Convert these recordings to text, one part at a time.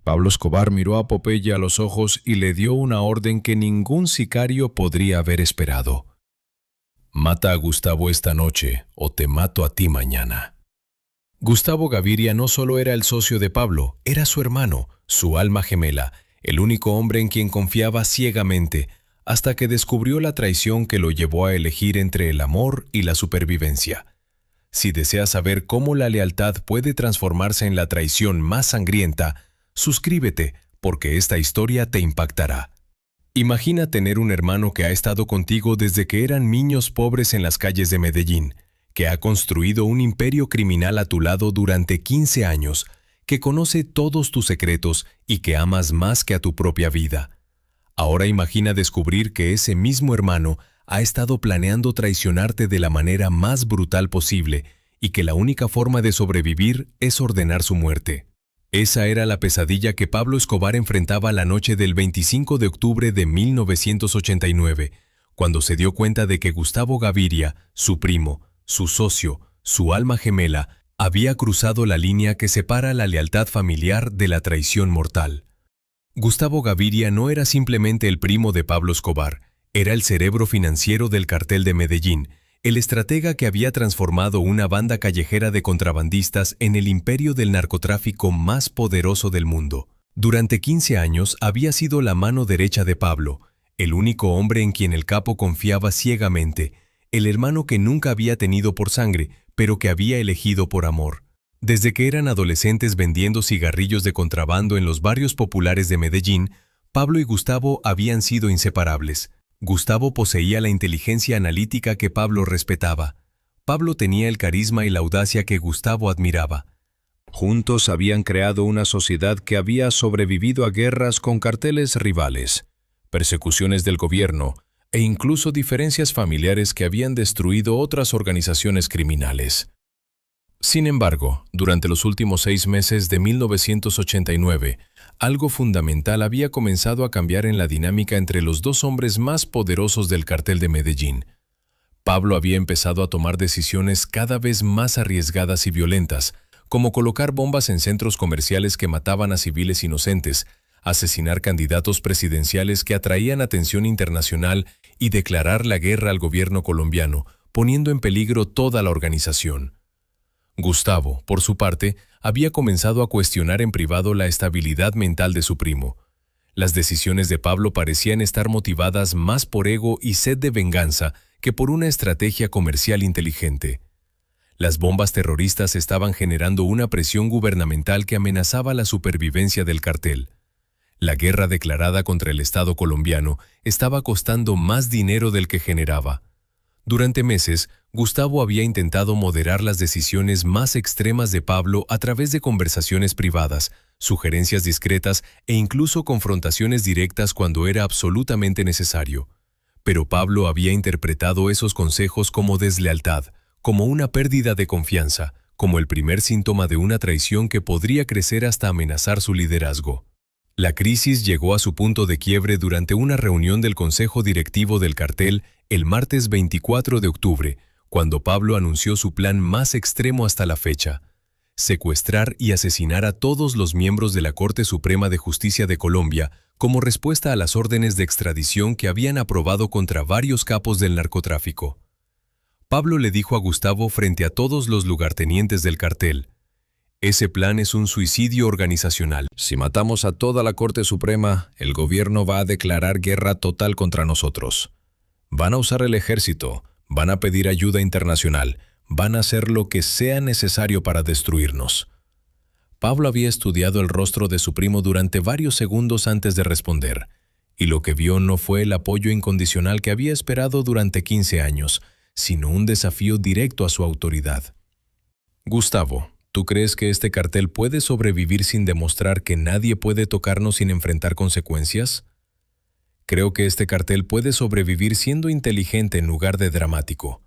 Pablo Escobar miró a Popeye a los ojos y le dio una orden que ningún sicario podría haber esperado. Mata a Gustavo esta noche o te mato a ti mañana. Gustavo Gaviria no solo era el socio de Pablo, era su hermano, su alma gemela, el único hombre en quien confiaba ciegamente, hasta que descubrió la traición que lo llevó a elegir entre el amor y la supervivencia. Si deseas saber cómo la lealtad puede transformarse en la traición más sangrienta, suscríbete, porque esta historia te impactará. Imagina tener un hermano que ha estado contigo desde que eran niños pobres en las calles de Medellín, que ha construido un imperio criminal a tu lado durante 15 años, que conoce todos tus secretos y que amas más que a tu propia vida. Ahora imagina descubrir que ese mismo hermano ha estado planeando traicionarte de la manera más brutal posible y que la única forma de sobrevivir es ordenar su muerte. Esa era la pesadilla que Pablo Escobar enfrentaba la noche del 25 de octubre de 1989, cuando se dio cuenta de que Gustavo Gaviria, su primo, su socio, su alma gemela, había cruzado la línea que separa la lealtad familiar de la traición mortal. Gustavo Gaviria no era simplemente el primo de Pablo Escobar, era el cerebro financiero del cartel de Medellín, el estratega que había transformado una banda callejera de contrabandistas en el imperio del narcotráfico más poderoso del mundo. Durante 15 años había sido la mano derecha de Pablo, el único hombre en quien el capo confiaba ciegamente, el hermano que nunca había tenido por sangre, pero que había elegido por amor. Desde que eran adolescentes vendiendo cigarrillos de contrabando en los barrios populares de Medellín, Pablo y Gustavo habían sido inseparables. Gustavo poseía la inteligencia analítica que Pablo respetaba. Pablo tenía el carisma y la audacia que Gustavo admiraba. Juntos habían creado una sociedad que había sobrevivido a guerras con carteles rivales, persecuciones del gobierno e incluso diferencias familiares que habían destruido otras organizaciones criminales. Sin embargo, durante los últimos 6 meses de 1989, algo fundamental había comenzado a cambiar en la dinámica entre los dos hombres más poderosos del cartel de Medellín. Pablo había empezado a tomar decisiones cada vez más arriesgadas y violentas, como colocar bombas en centros comerciales que mataban a civiles inocentes, asesinar candidatos presidenciales que atraían atención internacional y declarar la guerra al gobierno colombiano, poniendo en peligro toda la organización. Gustavo, por su parte, había comenzado a cuestionar en privado la estabilidad mental de su primo. Las decisiones de Pablo parecían estar motivadas más por ego y sed de venganza que por una estrategia comercial inteligente. Las bombas terroristas estaban generando una presión gubernamental que amenazaba la supervivencia del cartel. La guerra declarada contra el Estado colombiano estaba costando más dinero del que generaba. Durante meses, Gustavo había intentado moderar las decisiones más extremas de Pablo a través de conversaciones privadas, sugerencias discretas e incluso confrontaciones directas cuando era absolutamente necesario. Pero Pablo había interpretado esos consejos como deslealtad, como una pérdida de confianza, como el primer síntoma de una traición que podría crecer hasta amenazar su liderazgo. La crisis llegó a su punto de quiebre durante una reunión del Consejo Directivo del Cartel el martes 24 de octubre, cuando Pablo anunció su plan más extremo hasta la fecha: secuestrar y asesinar a todos los miembros de la Corte Suprema de Justicia de Colombia como respuesta a las órdenes de extradición que habían aprobado contra varios capos del narcotráfico. Pablo le dijo a Gustavo frente a todos los lugartenientes del cartel: ese plan es un suicidio organizacional. Si matamos a toda la Corte Suprema, el gobierno va a declarar guerra total contra nosotros. Van a usar el ejército, van a pedir ayuda internacional, van a hacer lo que sea necesario para destruirnos. Pablo había estudiado el rostro de su primo durante varios segundos antes de responder, y lo que vio no fue el apoyo incondicional que había esperado durante 15 años, sino un desafío directo a su autoridad. Gustavo, ¿tú crees que este cartel puede sobrevivir sin demostrar que nadie puede tocarnos sin enfrentar consecuencias? Creo que este cartel puede sobrevivir siendo inteligente en lugar de dramático.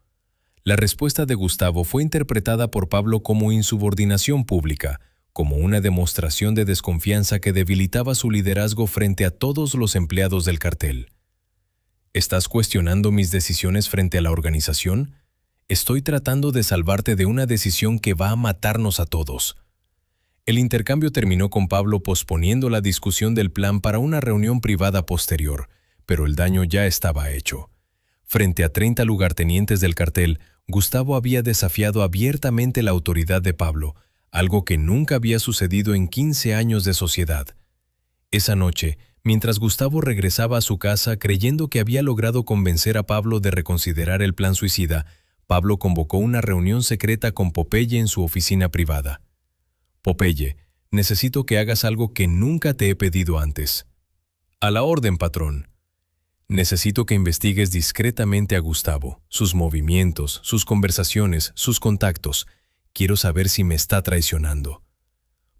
La respuesta de Gustavo fue interpretada por Pablo como insubordinación pública, como una demostración de desconfianza que debilitaba su liderazgo frente a todos los empleados del cartel. ¿Estás cuestionando mis decisiones frente a la organización? Estoy tratando de salvarte de una decisión que va a matarnos a todos. El intercambio terminó con Pablo posponiendo la discusión del plan para una reunión privada posterior, pero el daño ya estaba hecho. Frente a 30 lugartenientes del cartel, Gustavo había desafiado abiertamente la autoridad de Pablo, algo que nunca había sucedido en 15 años de sociedad. Esa noche, mientras Gustavo regresaba a su casa creyendo que había logrado convencer a Pablo de reconsiderar el plan suicida, Pablo convocó una reunión secreta con Popeye en su oficina privada. Popeye, necesito que hagas algo que nunca te he pedido antes. A la orden, patrón. Necesito que investigues discretamente a Gustavo, sus movimientos, sus conversaciones, sus contactos. Quiero saber si me está traicionando.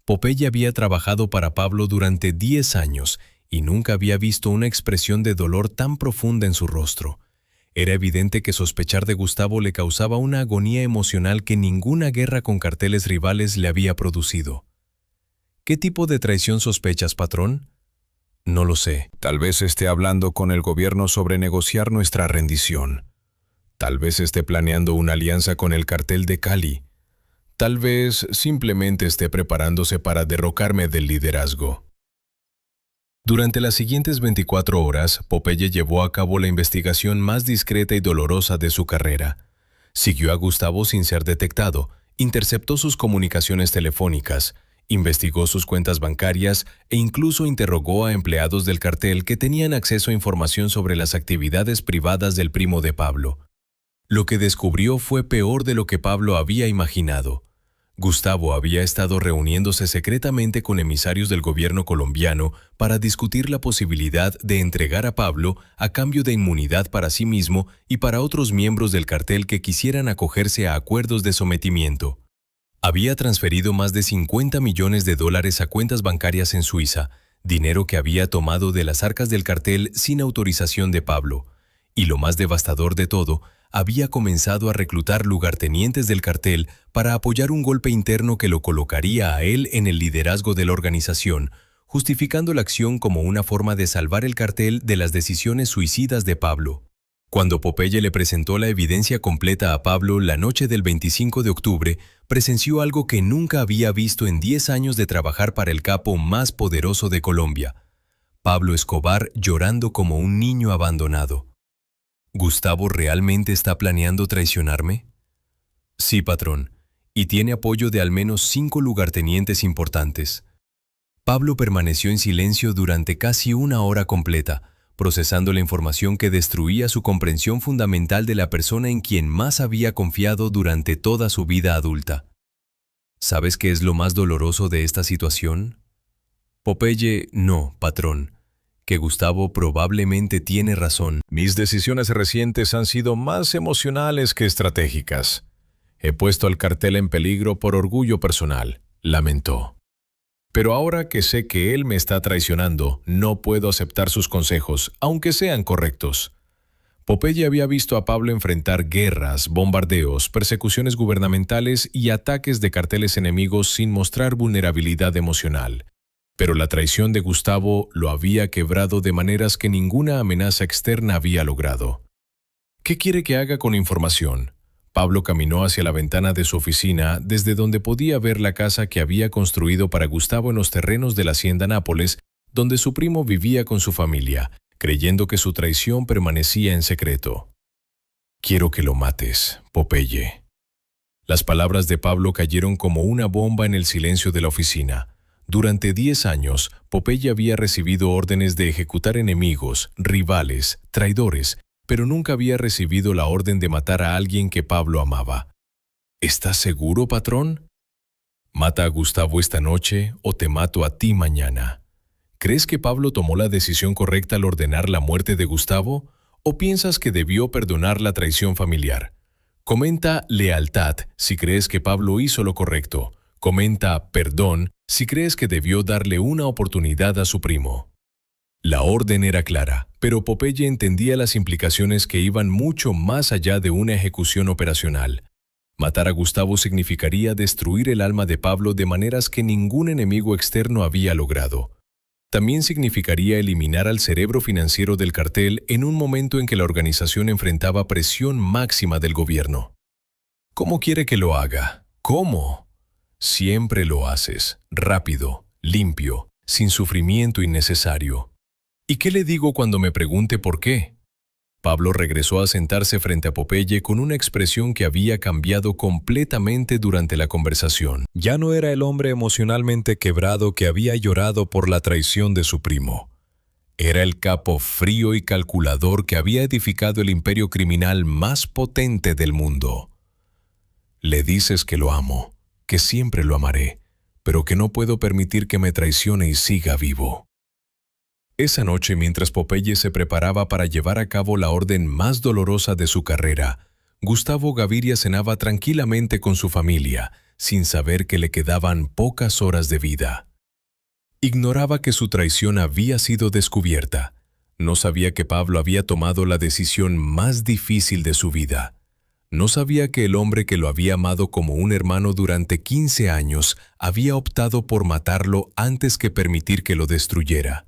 Popeye había trabajado para Pablo durante 10 años y nunca había visto una expresión de dolor tan profunda en su rostro. Era evidente que sospechar de Gustavo le causaba una agonía emocional que ninguna guerra con carteles rivales le había producido. ¿Qué tipo de traición sospechas, patrón? No lo sé. Tal vez esté hablando con el gobierno sobre negociar nuestra rendición. Tal vez esté planeando una alianza con el cartel de Cali. Tal vez simplemente esté preparándose para derrocarme del liderazgo. Durante las siguientes 24 horas, Popeye llevó a cabo la investigación más discreta y dolorosa de su carrera. Siguió a Gustavo sin ser detectado, interceptó sus comunicaciones telefónicas, investigó sus cuentas bancarias e incluso interrogó a empleados del cartel que tenían acceso a información sobre las actividades privadas del primo de Pablo. Lo que descubrió fue peor de lo que Pablo había imaginado. Gustavo había estado reuniéndose secretamente con emisarios del gobierno colombiano para discutir la posibilidad de entregar a Pablo a cambio de inmunidad para sí mismo y para otros miembros del cartel que quisieran acogerse a acuerdos de sometimiento. Había transferido más de $50 millones a cuentas bancarias en Suiza, dinero que había tomado de las arcas del cartel sin autorización de Pablo. Y lo más devastador de todo, había comenzado a reclutar lugartenientes del cartel para apoyar un golpe interno que lo colocaría a él en el liderazgo de la organización, justificando la acción como una forma de salvar el cartel de las decisiones suicidas de Pablo. Cuando Popeye le presentó la evidencia completa a Pablo la noche del 25 de octubre, presenció algo que nunca había visto en 10 años de trabajar para el capo más poderoso de Colombia. Pablo Escobar llorando como un niño abandonado. ¿Gustavo realmente está planeando traicionarme? Sí, patrón, y tiene apoyo de al menos 5 lugartenientes importantes. Pablo permaneció en silencio durante casi una hora completa, procesando la información que destruía su comprensión fundamental de la persona en quien más había confiado durante toda su vida adulta. ¿Sabes qué es lo más doloroso de esta situación? Popeye, no, patrón, que Gustavo probablemente tiene razón. Mis decisiones recientes han sido más emocionales que estratégicas. He puesto al cartel en peligro por orgullo personal, lamentó. Pero ahora que sé que él me está traicionando, no puedo aceptar sus consejos, aunque sean correctos. Popeye había visto a Pablo enfrentar guerras, bombardeos, persecuciones gubernamentales y ataques de carteles enemigos sin mostrar vulnerabilidad emocional. Pero la traición de Gustavo lo había quebrado de maneras que ninguna amenaza externa había logrado. ¿Qué quiere que haga con información? Pablo caminó hacia la ventana de su oficina, desde donde podía ver la casa que había construido para Gustavo en los terrenos de la hacienda Nápoles, donde su primo vivía con su familia, creyendo que su traición permanecía en secreto. Quiero que lo mates, Popeye. Las palabras de Pablo cayeron como una bomba en el silencio de la oficina. Durante 10 años, Popeye había recibido órdenes de ejecutar enemigos, rivales, traidores, pero nunca había recibido la orden de matar a alguien que Pablo amaba. ¿Estás seguro, patrón? Mata a Gustavo esta noche o te mato a ti mañana. ¿Crees que Pablo tomó la decisión correcta al ordenar la muerte de Gustavo? ¿O piensas que debió perdonar la traición familiar? Comenta lealtad si crees que Pablo hizo lo correcto. Comenta perdón si crees que debió darle una oportunidad a su primo. La orden era clara, pero Popeye entendía las implicaciones que iban mucho más allá de una ejecución operacional. Matar a Gustavo significaría destruir el alma de Pablo de maneras que ningún enemigo externo había logrado. También significaría eliminar al cerebro financiero del cartel en un momento en que la organización enfrentaba presión máxima del gobierno. ¿Cómo quiere que lo haga? ¿Cómo? Siempre lo haces, rápido, limpio, sin sufrimiento innecesario. ¿Y qué le digo cuando me pregunte por qué? Pablo regresó a sentarse frente a Popeye con una expresión que había cambiado completamente durante la conversación. Ya no era el hombre emocionalmente quebrado que había llorado por la traición de su primo. Era el capo frío y calculador que había edificado el imperio criminal más potente del mundo. Le dices que lo amo, que siempre lo amaré, pero que no puedo permitir que me traicione y siga vivo. Esa noche, mientras Popeye se preparaba para llevar a cabo la orden más dolorosa de su carrera, Gustavo Gaviria cenaba tranquilamente con su familia, sin saber que le quedaban pocas horas de vida. Ignoraba que su traición había sido descubierta. No sabía que Pablo había tomado la decisión más difícil de su vida. No sabía que el hombre que lo había amado como un hermano durante 15 años había optado por matarlo antes que permitir que lo destruyera.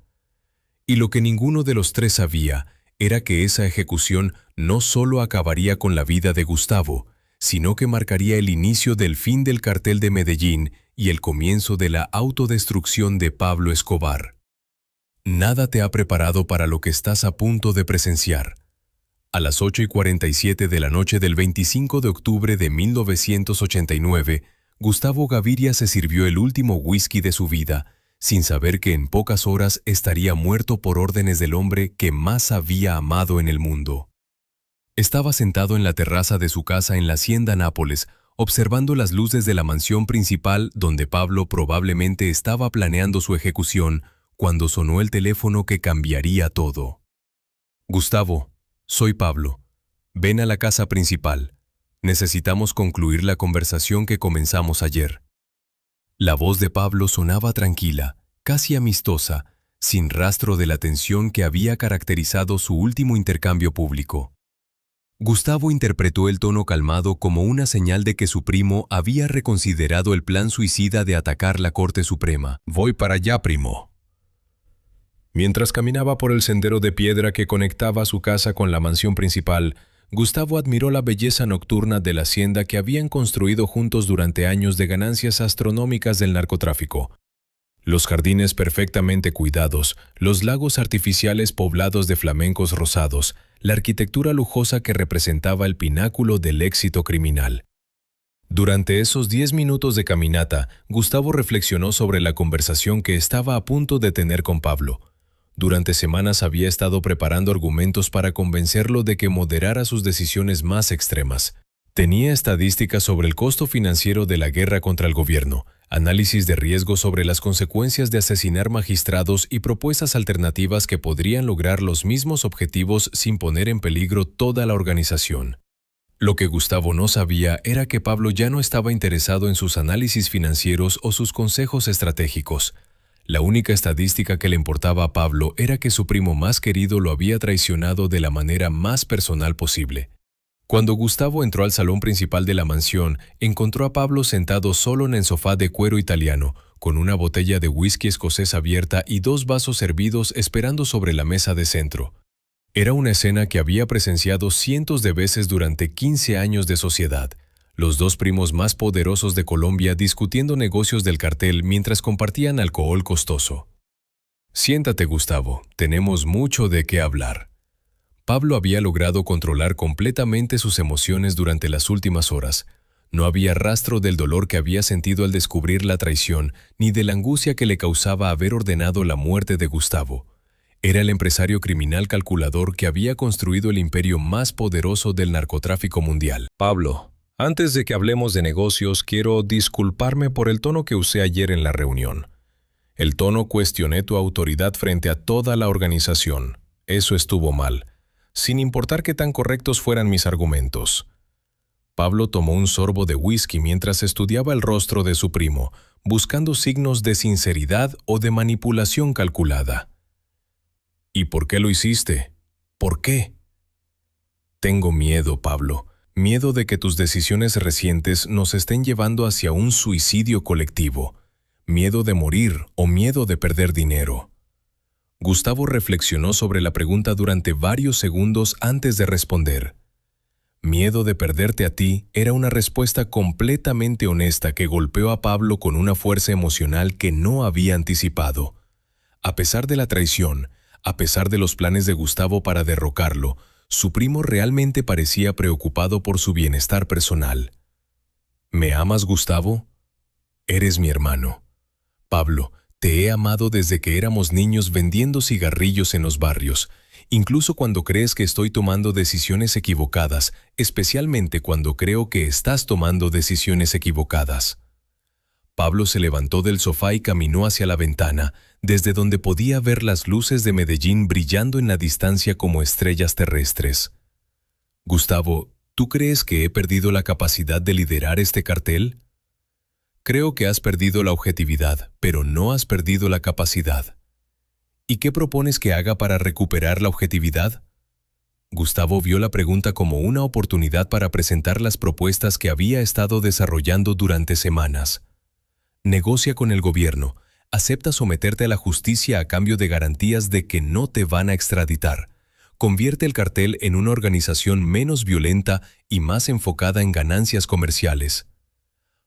Y lo que ninguno de los tres sabía era que esa ejecución no solo acabaría con la vida de Gustavo, sino que marcaría el inicio del fin del cartel de Medellín y el comienzo de la autodestrucción de Pablo Escobar. Nada te ha preparado para lo que estás a punto de presenciar. A las 8:47 de la noche del 25 de octubre de 1989, Gustavo Gaviria se sirvió el último whisky de su vida, sin saber que en pocas horas estaría muerto por órdenes del hombre que más había amado en el mundo. Estaba sentado en la terraza de su casa en la Hacienda Nápoles, observando las luces de la mansión principal donde Pablo probablemente estaba planeando su ejecución, cuando sonó el teléfono que cambiaría todo. «Gustavo, soy Pablo. Ven a la casa principal. Necesitamos concluir la conversación que comenzamos ayer». La voz de Pablo sonaba tranquila, casi amistosa, sin rastro de la tensión que había caracterizado su último intercambio público. Gustavo interpretó el tono calmado como una señal de que su primo había reconsiderado el plan suicida de atacar la Corte Suprema. «Voy para allá, primo». Mientras caminaba por el sendero de piedra que conectaba su casa con la mansión principal, Gustavo admiró la belleza nocturna de la hacienda que habían construido juntos durante años de ganancias astronómicas del narcotráfico. Los jardines perfectamente cuidados, los lagos artificiales poblados de flamencos rosados, la arquitectura lujosa que representaba el pináculo del éxito criminal. Durante esos 10 minutos de caminata, Gustavo reflexionó sobre la conversación que estaba a punto de tener con Pablo. Durante semanas había estado preparando argumentos para convencerlo de que moderara sus decisiones más extremas. Tenía estadísticas sobre el costo financiero de la guerra contra el gobierno, análisis de riesgo sobre las consecuencias de asesinar magistrados y propuestas alternativas que podrían lograr los mismos objetivos sin poner en peligro toda la organización. Lo que Gustavo no sabía era que Pablo ya no estaba interesado en sus análisis financieros o sus consejos estratégicos. La única estadística que le importaba a Pablo era que su primo más querido lo había traicionado de la manera más personal posible. Cuando Gustavo entró al salón principal de la mansión, encontró a Pablo sentado solo en el sofá de cuero italiano, con una botella de whisky escocés abierta y 2 vasos servidos esperando sobre la mesa de centro. Era una escena que había presenciado cientos de veces durante 15 años de sociedad. Los 2 primos más poderosos de Colombia discutiendo negocios del cartel mientras compartían alcohol costoso. «Siéntate, Gustavo, tenemos mucho de qué hablar». Pablo había logrado controlar completamente sus emociones durante las últimas horas. No había rastro del dolor que había sentido al descubrir la traición, ni de la angustia que le causaba haber ordenado la muerte de Gustavo. Era el empresario criminal calculador que había construido el imperio más poderoso del narcotráfico mundial. «Pablo, antes de que hablemos de negocios, quiero disculparme por el tono que usé ayer en la reunión. El tono cuestioné tu autoridad frente a toda la organización. Eso estuvo mal, sin importar qué tan correctos fueran mis argumentos». Pablo tomó un sorbo de whisky mientras estudiaba el rostro de su primo, buscando signos de sinceridad o de manipulación calculada. «¿Y por qué lo hiciste? ¿Por qué?» «Tengo miedo, Pablo. Miedo de que tus decisiones recientes nos estén llevando hacia un suicidio colectivo. Miedo de morir o miedo de perder dinero». Gustavo reflexionó sobre la pregunta durante varios segundos antes de responder. Miedo de perderte a ti era una respuesta completamente honesta que golpeó a Pablo con una fuerza emocional que no había anticipado. A pesar de la traición, a pesar de los planes de Gustavo para derrocarlo, su primo realmente parecía preocupado por su bienestar personal. ¿Me amas, Gustavo? Eres mi hermano. Pablo, te he amado desde que éramos niños vendiendo cigarrillos en los barrios, incluso cuando crees que estoy tomando decisiones equivocadas, especialmente cuando creo que estás tomando decisiones equivocadas. Pablo se levantó del sofá y caminó hacia la ventana, desde donde podía ver las luces de Medellín brillando en la distancia como estrellas terrestres. Gustavo, ¿tú crees que he perdido la capacidad de liderar este cartel? Creo que has perdido la objetividad, pero no has perdido la capacidad. ¿Y qué propones que haga para recuperar la objetividad? Gustavo vio la pregunta como una oportunidad para presentar las propuestas que había estado desarrollando durante semanas. Negocia con el gobierno, acepta someterte a la justicia a cambio de garantías de que no te van a extraditar. Convierte el cartel en una organización menos violenta y más enfocada en ganancias comerciales.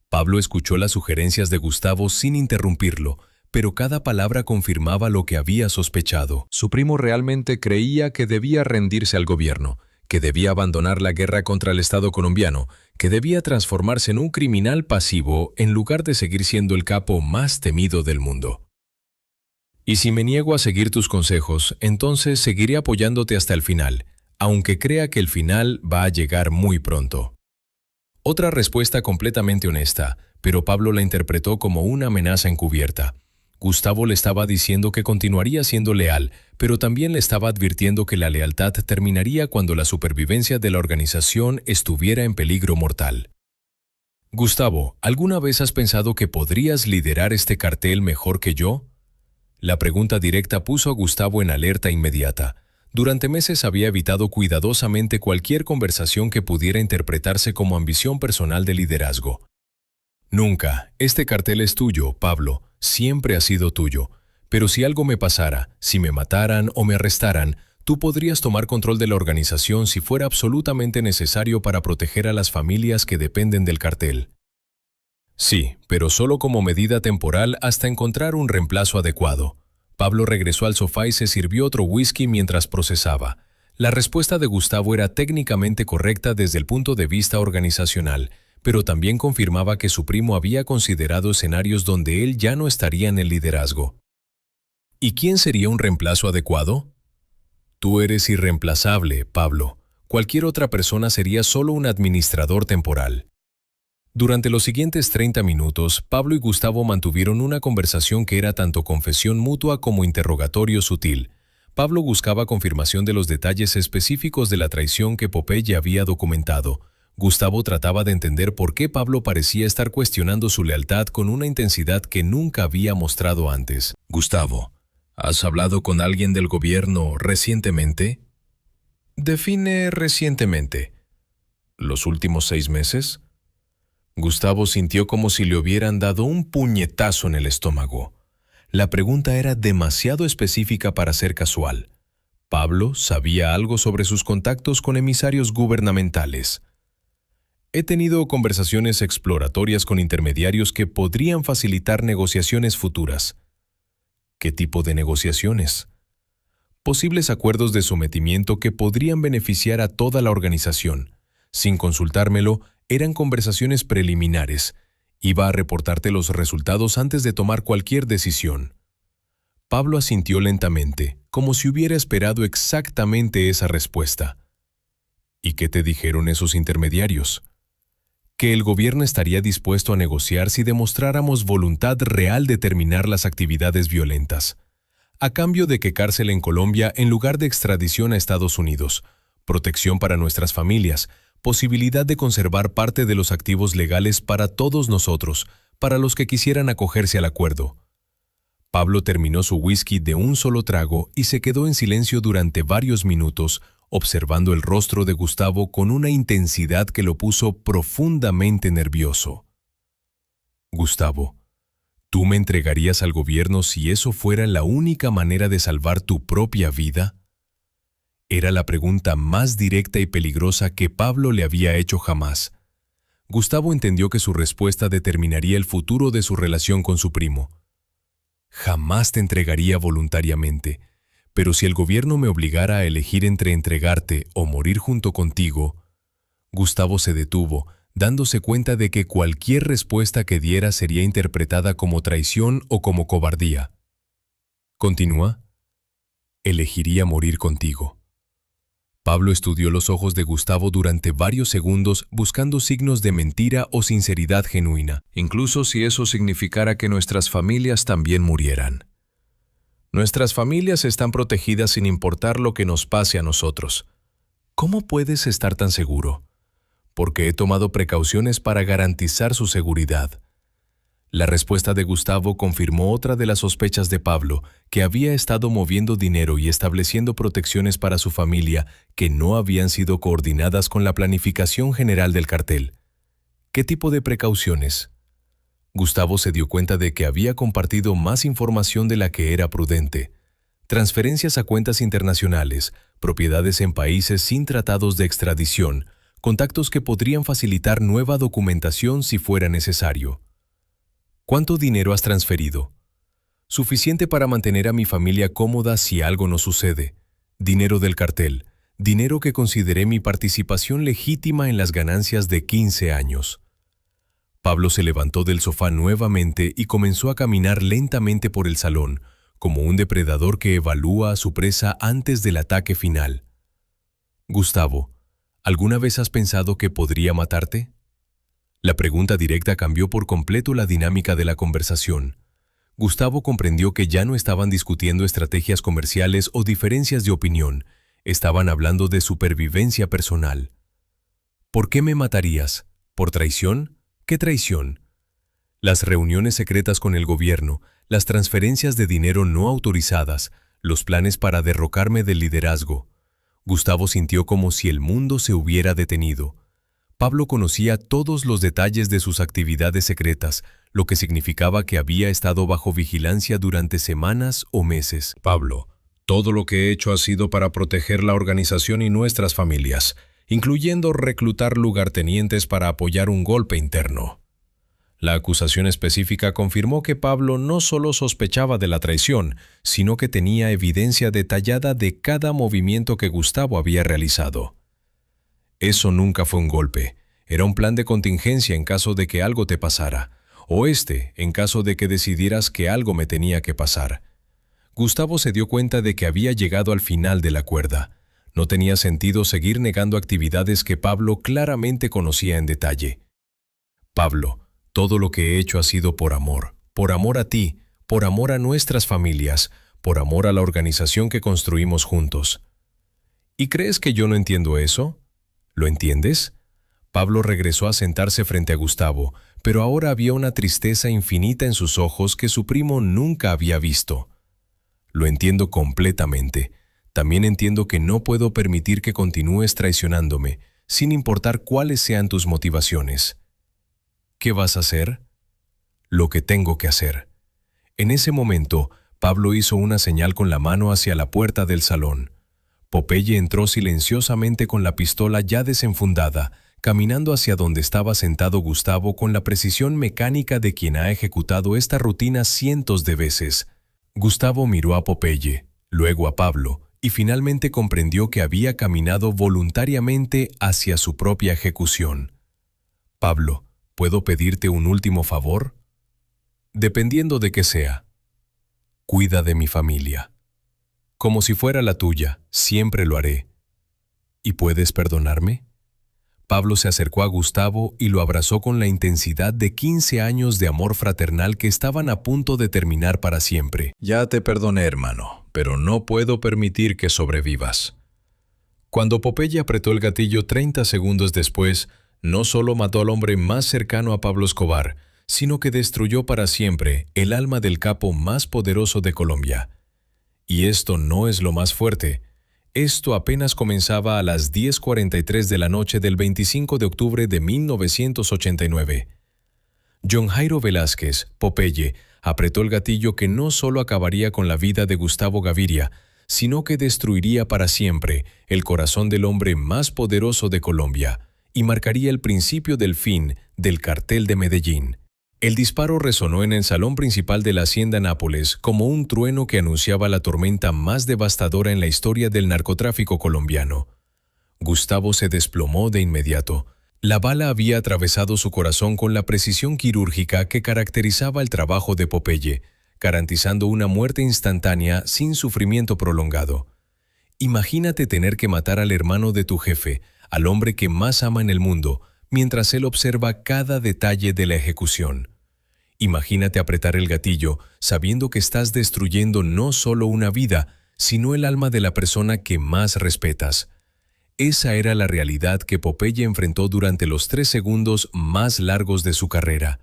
Pablo escuchó las sugerencias de Gustavo sin interrumpirlo, pero cada palabra confirmaba lo que había sospechado. Su primo realmente creía que debía rendirse al gobierno, que debía abandonar la guerra contra el Estado colombiano, que debía transformarse en un criminal pasivo en lugar de seguir siendo el capo más temido del mundo. Y si me niego a seguir tus consejos, entonces seguiré apoyándote hasta el final, aunque crea que el final va a llegar muy pronto. Otra respuesta completamente honesta, pero Pablo la interpretó como una amenaza encubierta. Gustavo le estaba diciendo que continuaría siendo leal, pero también le estaba advirtiendo que la lealtad terminaría cuando la supervivencia de la organización estuviera en peligro mortal. Gustavo, ¿alguna vez has pensado que podrías liderar este cartel mejor que yo? La pregunta directa puso a Gustavo en alerta inmediata. Durante meses había evitado cuidadosamente cualquier conversación que pudiera interpretarse como ambición personal de liderazgo. Nunca, este cartel es tuyo, Pablo, siempre ha sido tuyo. Pero si algo me pasara, si me mataran o me arrestaran, tú podrías tomar control de la organización si fuera absolutamente necesario para proteger a las familias que dependen del cartel. Sí, pero solo como medida temporal hasta encontrar un reemplazo adecuado. Pablo regresó al sofá y se sirvió otro whisky mientras procesaba. La respuesta de Gustavo era técnicamente correcta desde el punto de vista organizacional, pero también confirmaba que su primo había considerado escenarios donde él ya no estaría en el liderazgo. ¿Y quién sería un reemplazo adecuado? Tú eres irreemplazable, Pablo. Cualquier otra persona sería solo un administrador temporal. Durante los siguientes 30 minutos, Pablo y Gustavo mantuvieron una conversación que era tanto confesión mutua como interrogatorio sutil. Pablo buscaba confirmación de los detalles específicos de la traición que Popeye había documentado. Gustavo trataba de entender por qué Pablo parecía estar cuestionando su lealtad con una intensidad que nunca había mostrado antes. Gustavo, ¿has hablado con alguien del gobierno recientemente? Define recientemente. ¿Los últimos 6 meses? Gustavo sintió como si le hubieran dado un puñetazo en el estómago. La pregunta era demasiado específica para ser casual. Pablo sabía algo sobre sus contactos con emisarios gubernamentales. He tenido conversaciones exploratorias con intermediarios que podrían facilitar negociaciones futuras. ¿Qué tipo de negociaciones? Posibles acuerdos de sometimiento que podrían beneficiar a toda la organización. Sin consultármelo, eran conversaciones preliminares. Iba a reportarte los resultados antes de tomar cualquier decisión. Pablo asintió lentamente, como si hubiera esperado exactamente esa respuesta. ¿Y qué te dijeron esos intermediarios? Que el gobierno estaría dispuesto a negociar si demostráramos voluntad real de terminar las actividades violentas, a cambio de que cárcel en Colombia en lugar de extradición a Estados Unidos, protección para nuestras familias, posibilidad de conservar parte de los activos legales para todos nosotros, para los que quisieran acogerse al acuerdo. Pablo terminó su whisky de un solo trago y se quedó en silencio durante varios minutos, observando el rostro de Gustavo con una intensidad que lo puso profundamente nervioso. Gustavo, ¿tú me entregarías al gobierno si eso fuera la única manera de salvar tu propia vida? Era la pregunta más directa y peligrosa que Pablo le había hecho jamás. Gustavo entendió que su respuesta determinaría el futuro de su relación con su primo. Jamás te entregaría voluntariamente, pero si el gobierno me obligara a elegir entre entregarte o morir junto contigo. Gustavo se detuvo, dándose cuenta de que cualquier respuesta que diera sería interpretada como traición o como cobardía. Continúa. Elegiría morir contigo. Pablo estudió los ojos de Gustavo durante varios segundos buscando signos de mentira o sinceridad genuina, incluso si eso significara que nuestras familias también murieran. Nuestras familias están protegidas sin importar lo que nos pase a nosotros. ¿Cómo puedes estar tan seguro? Porque he tomado precauciones para garantizar su seguridad. La respuesta de Gustavo confirmó otra de las sospechas de Pablo, que había estado moviendo dinero y estableciendo protecciones para su familia que no habían sido coordinadas con la planificación general del cartel. ¿Qué tipo de precauciones? Gustavo se dio cuenta de que había compartido más información de la que era prudente. Transferencias a cuentas internacionales, propiedades en países sin tratados de extradición, contactos que podrían facilitar nueva documentación si fuera necesario. ¿Cuánto dinero has transferido? Suficiente para mantener a mi familia cómoda si algo nos sucede. Dinero del cartel, dinero que consideré mi participación legítima en las ganancias de 15 años. Pablo se levantó del sofá nuevamente y comenzó a caminar lentamente por el salón, como un depredador que evalúa a su presa antes del ataque final. Gustavo, ¿alguna vez has pensado que podría matarte? La pregunta directa cambió por completo la dinámica de la conversación. Gustavo comprendió que ya no estaban discutiendo estrategias comerciales o diferencias de opinión, estaban hablando de supervivencia personal. ¿Por qué me matarías? ¿Por traición? ¿Qué traición? Las reuniones secretas con el gobierno, las transferencias de dinero no autorizadas, los planes para derrocarme del liderazgo. Gustavo sintió como si el mundo se hubiera detenido. Pablo conocía todos los detalles de sus actividades secretas, lo que significaba que había estado bajo vigilancia durante semanas o meses. Pablo, todo lo que he hecho ha sido para proteger la organización y nuestras familias, incluyendo reclutar lugartenientes para apoyar un golpe interno. La acusación específica confirmó que Pablo no solo sospechaba de la traición, sino que tenía evidencia detallada de cada movimiento que Gustavo había realizado. Eso nunca fue un golpe, era un plan de contingencia en caso de que algo te pasara, o en caso de que decidieras que algo me tenía que pasar. Gustavo se dio cuenta de que había llegado al final de la cuerda. No tenía sentido seguir negando actividades que Pablo claramente conocía en detalle. Pablo, todo lo que he hecho ha sido por amor a ti, por amor a nuestras familias, por amor a la organización que construimos juntos. ¿Y crees que yo no entiendo eso? ¿Lo entiendes? Pablo regresó a sentarse frente a Gustavo, pero ahora había una tristeza infinita en sus ojos que su primo nunca había visto. Lo entiendo completamente. También entiendo que no puedo permitir que continúes traicionándome, sin importar cuáles sean tus motivaciones. ¿Qué vas a hacer? Lo que tengo que hacer. En ese momento, Pablo hizo una señal con la mano hacia la puerta del salón. Popeye entró silenciosamente con la pistola ya desenfundada, caminando hacia donde estaba sentado Gustavo con la precisión mecánica de quien ha ejecutado esta rutina cientos de veces. Gustavo miró a Popeye, luego a Pablo, y finalmente comprendió que había caminado voluntariamente hacia su propia ejecución. Pablo, ¿puedo pedirte un último favor? Dependiendo de qué sea. Cuida de mi familia. Como si fuera la tuya, siempre lo haré. ¿Y puedes perdonarme? Pablo se acercó a Gustavo y lo abrazó con la intensidad de 15 años de amor fraternal que estaban a punto de terminar para siempre. Ya te perdoné, hermano, pero no puedo permitir que sobrevivas. Cuando Popeye apretó el gatillo 30 segundos después, no solo mató al hombre más cercano a Pablo Escobar, sino que destruyó para siempre el alma del capo más poderoso de Colombia. Y esto no es lo más fuerte. Esto apenas comenzaba a las 10:43 de la noche del 25 de octubre de 1989. John Jairo Velázquez, Popeye, apretó el gatillo que no solo acabaría con la vida de Gustavo Gaviria, sino que destruiría para siempre el corazón del hombre más poderoso de Colombia y marcaría el principio del fin del cartel de Medellín. El disparo resonó en el salón principal de la Hacienda Nápoles como un trueno que anunciaba la tormenta más devastadora en la historia del narcotráfico colombiano. Gustavo se desplomó de inmediato. La bala había atravesado su corazón con la precisión quirúrgica que caracterizaba el trabajo de Popeye, garantizando una muerte instantánea sin sufrimiento prolongado. Imagínate tener que matar al hermano de tu jefe, al hombre que más ama en el mundo, mientras él observa cada detalle de la ejecución. Imagínate apretar el gatillo sabiendo que estás destruyendo no solo una vida, sino el alma de la persona que más respetas. Esa era la realidad que Popeye enfrentó durante los 3 segundos más largos de su carrera.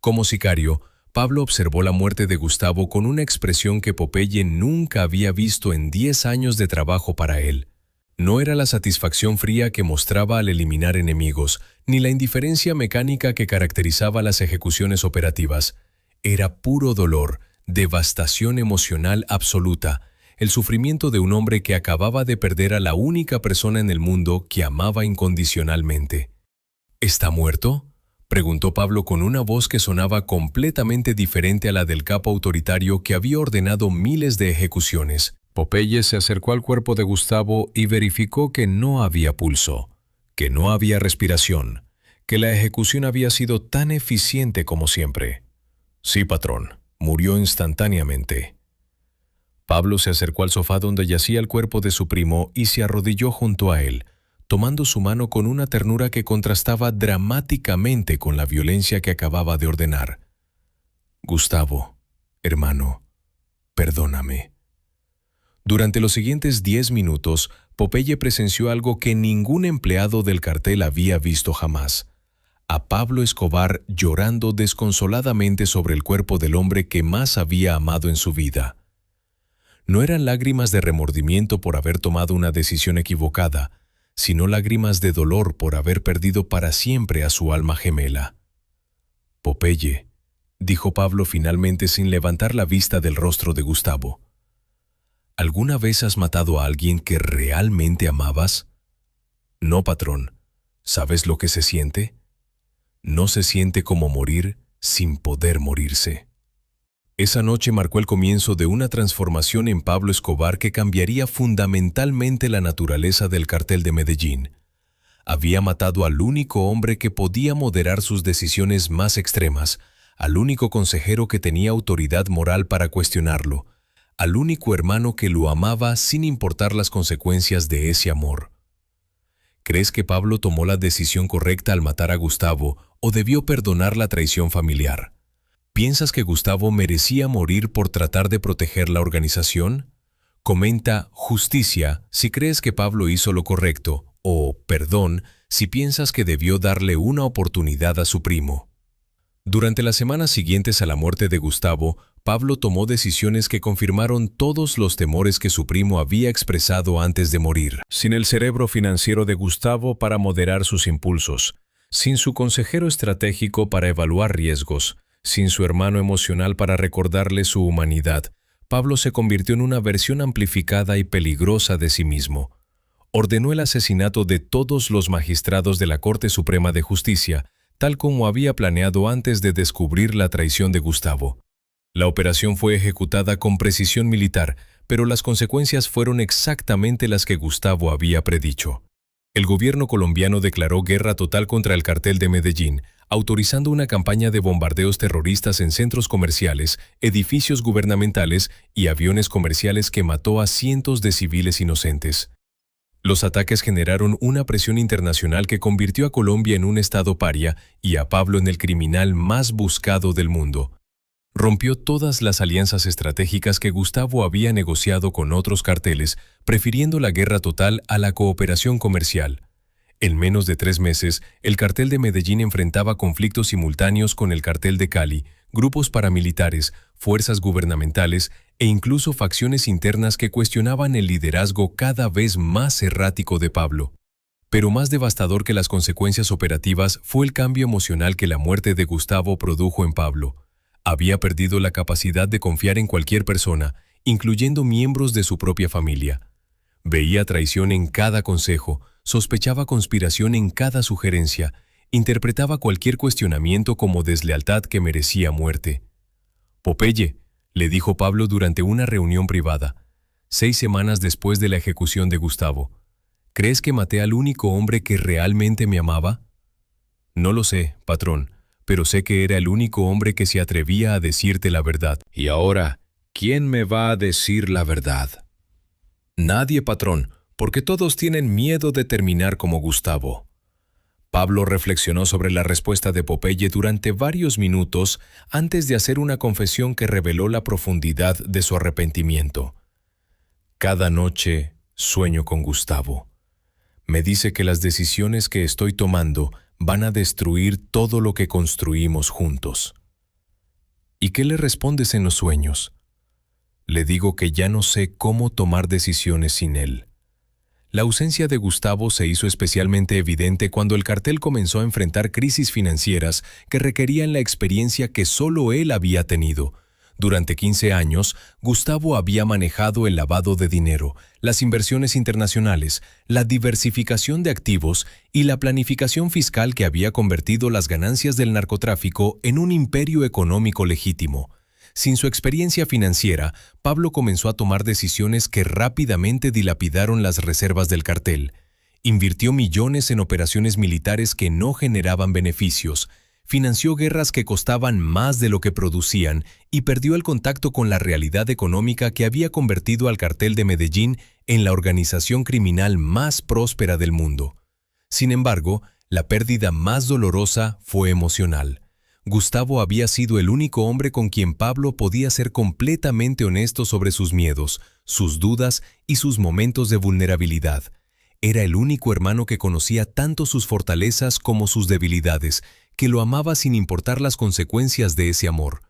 Como sicario, Pablo observó la muerte de Gustavo con una expresión que Popeye nunca había visto en 10 años de trabajo para él. No era la satisfacción fría que mostraba al eliminar enemigos, ni la indiferencia mecánica que caracterizaba las ejecuciones operativas. Era puro dolor, devastación emocional absoluta, el sufrimiento de un hombre que acababa de perder a la única persona en el mundo que amaba incondicionalmente. ¿Está muerto?, preguntó Pablo con una voz que sonaba completamente diferente a la del capo autoritario que había ordenado miles de ejecuciones. Popeye se acercó al cuerpo de Gustavo y verificó que no había pulso, que no había respiración, que la ejecución había sido tan eficiente como siempre. Sí, patrón, murió instantáneamente. Pablo se acercó al sofá donde yacía el cuerpo de su primo y se arrodilló junto a él, tomando su mano con una ternura que contrastaba dramáticamente con la violencia que acababa de ordenar. Gustavo, hermano, perdóname. Durante los siguientes 10 minutos, Popeye presenció algo que ningún empleado del cartel había visto jamás: a Pablo Escobar llorando desconsoladamente sobre el cuerpo del hombre que más había amado en su vida. No eran lágrimas de remordimiento por haber tomado una decisión equivocada, sino lágrimas de dolor por haber perdido para siempre a su alma gemela. Popeye, dijo Pablo finalmente sin levantar la vista del rostro de Gustavo, ¿alguna vez has matado a alguien que realmente amabas? No, patrón. ¿Sabes lo que se siente? No se siente como morir sin poder morirse. Esa noche marcó el comienzo de una transformación en Pablo Escobar que cambiaría fundamentalmente la naturaleza del cartel de Medellín. Había matado al único hombre que podía moderar sus decisiones más extremas, al único consejero que tenía autoridad moral para cuestionarlo, al único hermano que lo amaba sin importar las consecuencias de ese amor. ¿Crees que Pablo tomó la decisión correcta al matar a Gustavo o debió perdonar la traición familiar? ¿Piensas que Gustavo merecía morir por tratar de proteger la organización? Comenta justicia si crees que Pablo hizo lo correcto o perdón si piensas que debió darle una oportunidad a su primo. Durante las semanas siguientes a la muerte de Gustavo, Pablo tomó decisiones que confirmaron todos los temores que su primo había expresado antes de morir. Sin el cerebro financiero de Gustavo para moderar sus impulsos, sin su consejero estratégico para evaluar riesgos, sin su hermano emocional para recordarle su humanidad, Pablo se convirtió en una versión amplificada y peligrosa de sí mismo. Ordenó el asesinato de todos los magistrados de la Corte Suprema de Justicia, tal como había planeado antes de descubrir la traición de Gustavo. La operación fue ejecutada con precisión militar, pero las consecuencias fueron exactamente las que Gustavo había predicho. El gobierno colombiano declaró guerra total contra el cartel de Medellín, autorizando una campaña de bombardeos terroristas en centros comerciales, edificios gubernamentales y aviones comerciales que mató a cientos de civiles inocentes. Los ataques generaron una presión internacional que convirtió a Colombia en un estado paria y a Pablo en el criminal más buscado del mundo. Rompió todas las alianzas estratégicas que Gustavo había negociado con otros carteles, prefiriendo la guerra total a la cooperación comercial. En menos de 3 meses, el cartel de Medellín enfrentaba conflictos simultáneos con el cartel de Cali, grupos paramilitares, fuerzas gubernamentales e incluso facciones internas que cuestionaban el liderazgo cada vez más errático de Pablo. Pero más devastador que las consecuencias operativas fue el cambio emocional que la muerte de Gustavo produjo en Pablo. Había perdido la capacidad de confiar en cualquier persona incluyendo miembros de su propia familia. Veía traición en cada consejo, sospechaba conspiración en cada sugerencia, interpretaba cualquier cuestionamiento como deslealtad que merecía muerte. «Popeye», le dijo Pablo durante una reunión privada, 6 semanas después de la ejecución de Gustavo, «¿crees que maté al único hombre que realmente me amaba?» «No lo sé, patrón, pero sé que era el único hombre que se atrevía a decirte la verdad». «Y ahora, ¿quién me va a decir la verdad?» «Nadie, patrón, porque todos tienen miedo de terminar como Gustavo». Pablo reflexionó sobre la respuesta de Popeye durante varios minutos antes de hacer una confesión que reveló la profundidad de su arrepentimiento. «Cada noche sueño con Gustavo. Me dice que las decisiones que estoy tomando van a destruir todo lo que construimos juntos». «¿Y qué le respondes en los sueños?» «Le digo que ya no sé cómo tomar decisiones sin él». La ausencia de Gustavo se hizo especialmente evidente cuando el cartel comenzó a enfrentar crisis financieras que requerían la experiencia que solo él había tenido. Durante 15 años, Gustavo había manejado el lavado de dinero, las inversiones internacionales, la diversificación de activos y la planificación fiscal que había convertido las ganancias del narcotráfico en un imperio económico legítimo. Sin su experiencia financiera, Pablo comenzó a tomar decisiones que rápidamente dilapidaron las reservas del cartel. Invirtió millones en operaciones militares que no generaban beneficios, financió guerras que costaban más de lo que producían y perdió el contacto con la realidad económica que había convertido al cartel de Medellín en la organización criminal más próspera del mundo. Sin embargo, la pérdida más dolorosa fue emocional. Gustavo había sido el único hombre con quien Pablo podía ser completamente honesto sobre sus miedos, sus dudas y sus momentos de vulnerabilidad. Era el único hermano que conocía tanto sus fortalezas como sus debilidades, que lo amaba sin importar las consecuencias de ese amor.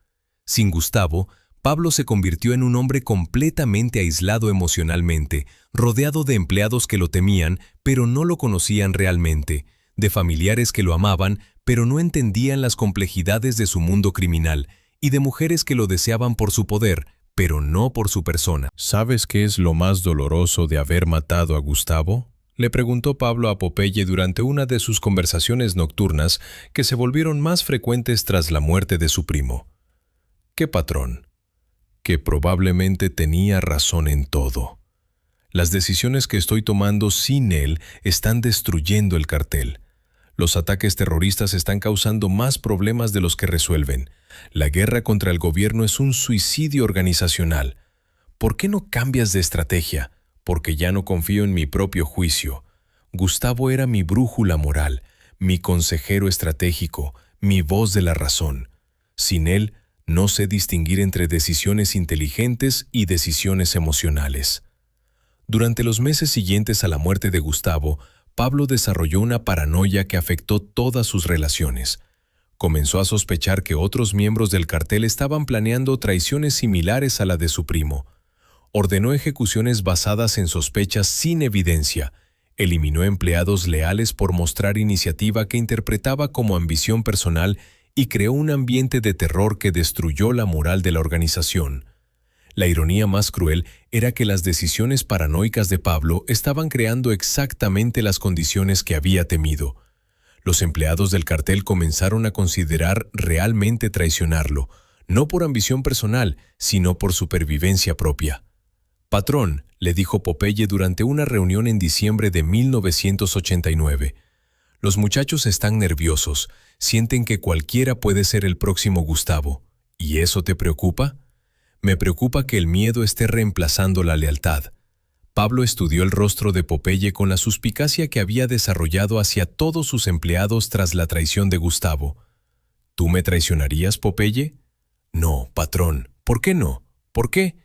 Sin Gustavo, Pablo se convirtió en un hombre completamente aislado emocionalmente, rodeado de empleados que lo temían, pero no lo conocían realmente, de familiares que lo amaban, pero no entendían las complejidades de su mundo criminal, y de mujeres que lo deseaban por su poder, pero no por su persona. ¿Sabes qué es lo más doloroso de haber matado a Gustavo?, le preguntó Pablo a Popeye durante una de sus conversaciones nocturnas que se volvieron más frecuentes tras la muerte de su primo. «¿Qué, patrón?» «Que probablemente tenía razón en todo. Las decisiones que estoy tomando sin él están destruyendo el cartel. Los ataques terroristas están causando más problemas de los que resuelven. La guerra contra el gobierno es un suicidio organizacional. ¿Por qué no cambias de estrategia? Porque ya no confío en mi propio juicio. Gustavo era mi brújula moral, mi consejero estratégico, mi voz de la razón. Sin él, no sé distinguir entre decisiones inteligentes y decisiones emocionales». Durante los meses siguientes a la muerte de Gustavo, Pablo desarrolló una paranoia que afectó todas sus relaciones. Comenzó a sospechar que otros miembros del cartel estaban planeando traiciones similares a la de su primo. Ordenó ejecuciones basadas en sospechas sin evidencia. Eliminó empleados leales por mostrar iniciativa que interpretaba como ambición personal y creó un ambiente de terror que destruyó la moral de la organización. La ironía más cruel era que las decisiones paranoicas de Pablo estaban creando exactamente las condiciones que había temido. Los empleados del cartel comenzaron a considerar realmente traicionarlo, no por ambición personal, sino por supervivencia propia. «Patrón», le dijo Popeye durante una reunión en diciembre de 1989, «los muchachos están nerviosos, sienten que cualquiera puede ser el próximo Gustavo. ¿Y eso te preocupa?» «Me preocupa que el miedo esté reemplazando la lealtad». Pablo estudió el rostro de Popeye con la suspicacia que había desarrollado hacia todos sus empleados tras la traición de Gustavo. «¿Tú me traicionarías, Popeye?» «No, patrón. ¿Por qué no? ¿Por qué?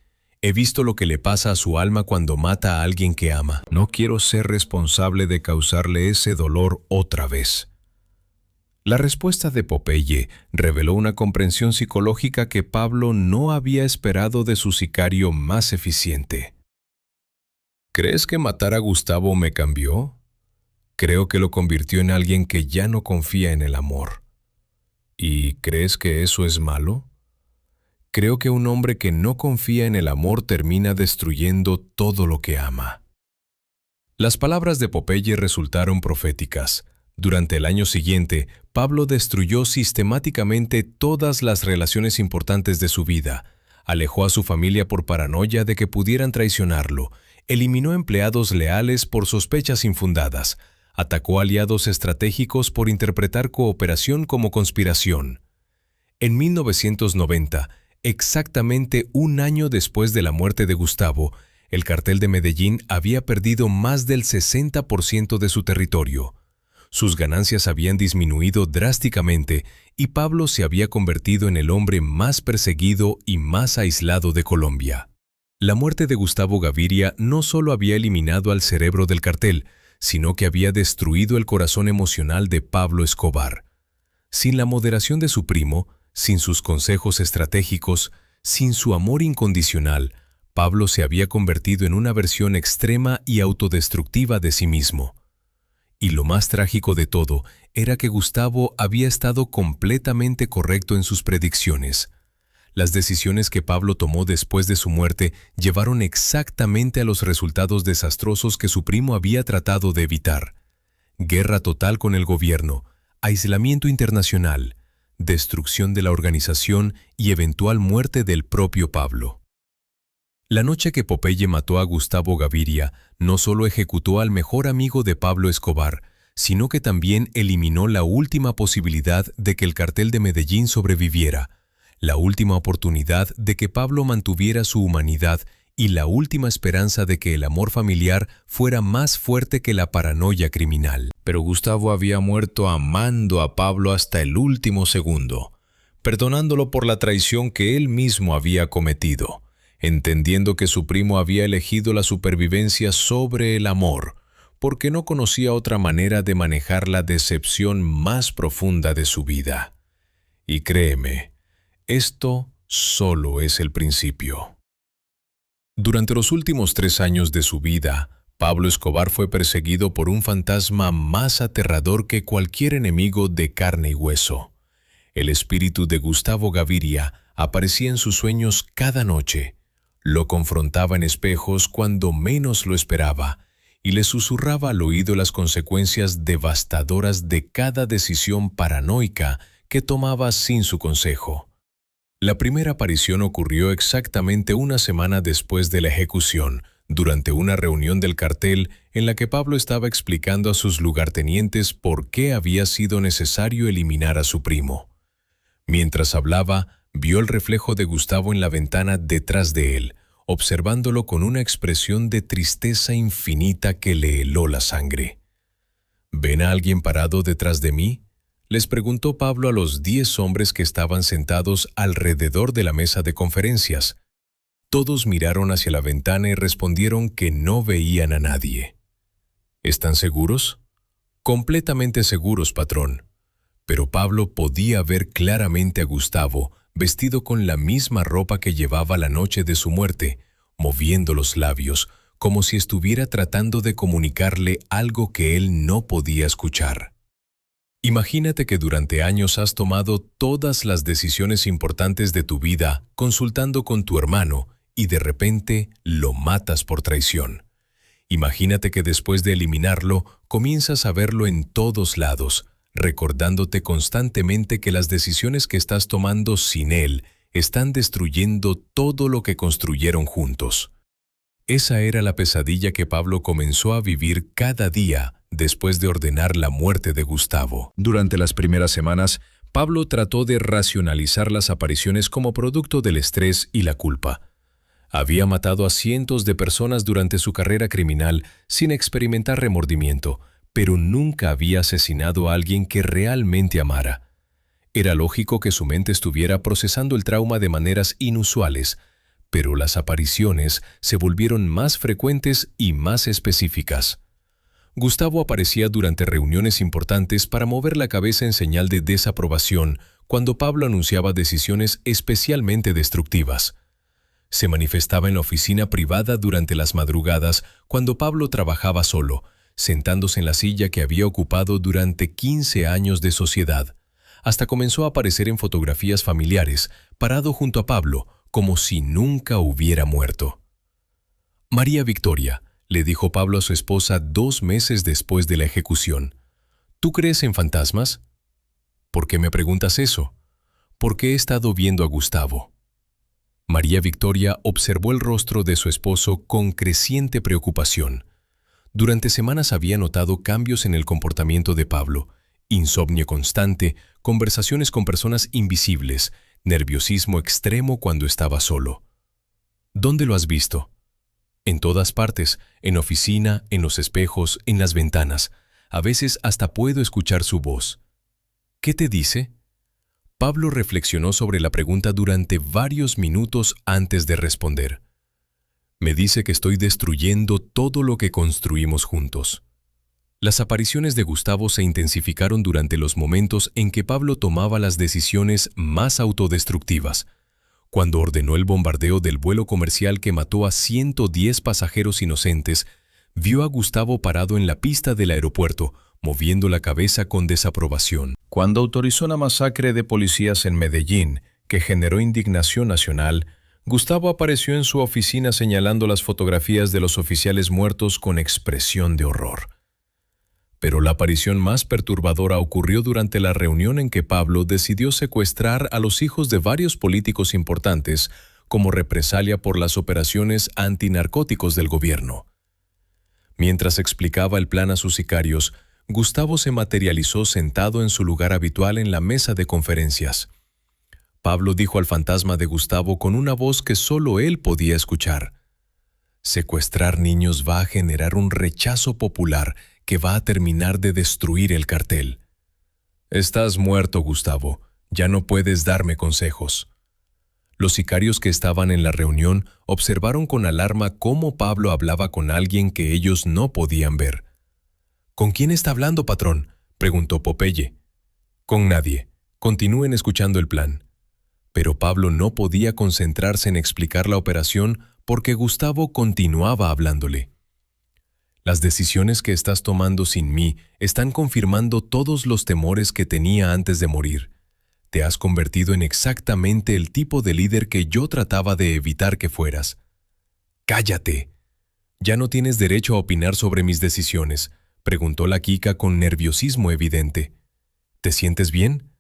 He visto lo que le pasa a su alma cuando mata a alguien que ama. No quiero ser responsable de causarle ese dolor otra vez». La respuesta de Popeye reveló una comprensión psicológica que Pablo no había esperado de su sicario más eficiente. «¿Crees que matar a Gustavo me cambió? Creo que lo convirtió en alguien que ya no confía en el amor. ¿Y crees que eso es malo? Creo que un hombre que no confía en el amor termina destruyendo todo lo que ama. Las palabras de Popeye resultaron proféticas. Durante el año siguiente, Pablo destruyó sistemáticamente todas las relaciones importantes de su vida, alejó a su familia por paranoia de que pudieran traicionarlo, eliminó empleados leales por sospechas infundadas, atacó aliados estratégicos por interpretar cooperación como conspiración. En 1990, exactamente un año después de la muerte de Gustavo, el cartel de Medellín había perdido más del 60% de su territorio. Sus ganancias habían disminuido drásticamente y Pablo se había convertido en el hombre más perseguido y más aislado de Colombia. La muerte de Gustavo Gaviria no solo había eliminado al cerebro del cartel, sino que había destruido el corazón emocional de Pablo Escobar. Sin la moderación de su primo, sin sus consejos estratégicos, sin su amor incondicional, Pablo se había convertido en una versión extrema y autodestructiva de sí mismo. Y lo más trágico de todo era que Gustavo había estado completamente correcto en sus predicciones. Las decisiones que Pablo tomó después de su muerte llevaron exactamente a los resultados desastrosos que su primo había tratado de evitar. Guerra total con el gobierno, aislamiento internacional, destrucción de la organización y eventual muerte del propio Pablo. La noche que Popeye mató a Gustavo Gaviria, no solo ejecutó al mejor amigo de Pablo Escobar, sino que también eliminó la última posibilidad de que el cartel de Medellín sobreviviera, la última oportunidad de que Pablo mantuviera su humanidad y la última esperanza de que el amor familiar fuera más fuerte que la paranoia criminal. Pero Gustavo había muerto amando a Pablo hasta el último segundo, perdonándolo por la traición que él mismo había cometido, entendiendo que su primo había elegido la supervivencia sobre el amor, porque no conocía otra manera de manejar la decepción más profunda de su vida. Y créeme, esto solo es el principio. Durante los últimos 3 años de su vida, Pablo Escobar fue perseguido por un fantasma más aterrador que cualquier enemigo de carne y hueso. El espíritu de Gustavo Gaviria aparecía en sus sueños cada noche, lo confrontaba en espejos cuando menos lo esperaba y le susurraba al oído las consecuencias devastadoras de cada decisión paranoica que tomaba sin su consejo. La primera aparición ocurrió exactamente una semana después de la ejecución, durante una reunión del cartel en la que Pablo estaba explicando a sus lugartenientes por qué había sido necesario eliminar a su primo. Mientras hablaba, vio el reflejo de Gustavo en la ventana detrás de él, observándolo con una expresión de tristeza infinita que le heló la sangre. ¿Ven a alguien parado detrás de mí?, les preguntó Pablo a los 10 hombres que estaban sentados alrededor de la mesa de conferencias. Todos miraron hacia la ventana y respondieron que no veían a nadie. ¿Están seguros? Completamente seguros, patrón. Pero Pablo podía ver claramente a Gustavo, vestido con la misma ropa que llevaba la noche de su muerte, moviendo los labios, como si estuviera tratando de comunicarle algo que él no podía escuchar. Imagínate que durante años has tomado todas las decisiones importantes de tu vida consultando con tu hermano y de repente lo matas por traición. Imagínate que después de eliminarlo, comienzas a verlo en todos lados, recordándote constantemente que las decisiones que estás tomando sin él están destruyendo todo lo que construyeron juntos. Esa era la pesadilla que Pablo comenzó a vivir cada día después de ordenar la muerte de Gustavo. Durante las primeras semanas, Pablo trató de racionalizar las apariciones como producto del estrés y la culpa. Había matado a cientos de personas durante su carrera criminal sin experimentar remordimiento, pero nunca había asesinado a alguien que realmente amara. Era lógico que su mente estuviera procesando el trauma de maneras inusuales, pero las apariciones se volvieron más frecuentes y más específicas. Gustavo aparecía durante reuniones importantes para mover la cabeza en señal de desaprobación cuando Pablo anunciaba decisiones especialmente destructivas. Se manifestaba en la oficina privada durante las madrugadas cuando Pablo trabajaba solo, sentándose en la silla que había ocupado durante 15 años de sociedad. Hasta comenzó a aparecer en fotografías familiares, parado junto a Pablo, como si nunca hubiera muerto. María Victoria, le dijo Pablo a su esposa 2 meses después de la ejecución, ¿tú crees en fantasmas? ¿Por qué me preguntas eso? Porque he estado viendo a Gustavo. María Victoria observó el rostro de su esposo con creciente preocupación. Durante semanas había notado cambios en el comportamiento de Pablo, insomnio constante, conversaciones con personas invisibles, nerviosismo extremo cuando estaba solo. ¿Dónde lo has visto? En todas partes, en oficina, en los espejos, en las ventanas. A veces hasta puedo escuchar su voz. ¿Qué te dice? Pablo reflexionó sobre la pregunta durante varios minutos antes de responder. Me dice que estoy destruyendo todo lo que construimos juntos. Las apariciones de Gustavo se intensificaron durante los momentos en que Pablo tomaba las decisiones más autodestructivas. Cuando ordenó el bombardeo del vuelo comercial que mató a 110 pasajeros inocentes, vio a Gustavo parado en la pista del aeropuerto, moviendo la cabeza con desaprobación. Cuando autorizó una masacre de policías en Medellín, que generó indignación nacional, Gustavo apareció en su oficina señalando las fotografías de los oficiales muertos con expresión de horror. Pero la aparición más perturbadora ocurrió durante la reunión en que Pablo decidió secuestrar a los hijos de varios políticos importantes como represalia por las operaciones antinarcóticos del gobierno. Mientras explicaba el plan a sus sicarios, Gustavo se materializó sentado en su lugar habitual en la mesa de conferencias. Pablo dijo al fantasma de Gustavo con una voz que solo él podía escuchar. Secuestrar niños va a generar un rechazo popular que va a terminar de destruir el cartel. Estás muerto, Gustavo. Ya no puedes darme consejos. Los sicarios que estaban en la reunión observaron con alarma cómo Pablo hablaba con alguien que ellos no podían ver. ¿Con quién está hablando, patrón?, preguntó Popeye. Con nadie. Continúen escuchando el plan. Pero Pablo no podía concentrarse en explicar la operación porque Gustavo continuaba hablándole. Las decisiones que estás tomando sin mí están confirmando todos los temores que tenía antes de morir. Te has convertido en exactamente el tipo de líder que yo trataba de evitar que fueras. ¡Cállate! Ya no tienes derecho a opinar sobre mis decisiones, preguntó la Kika con nerviosismo evidente. ¿Te sientes bien?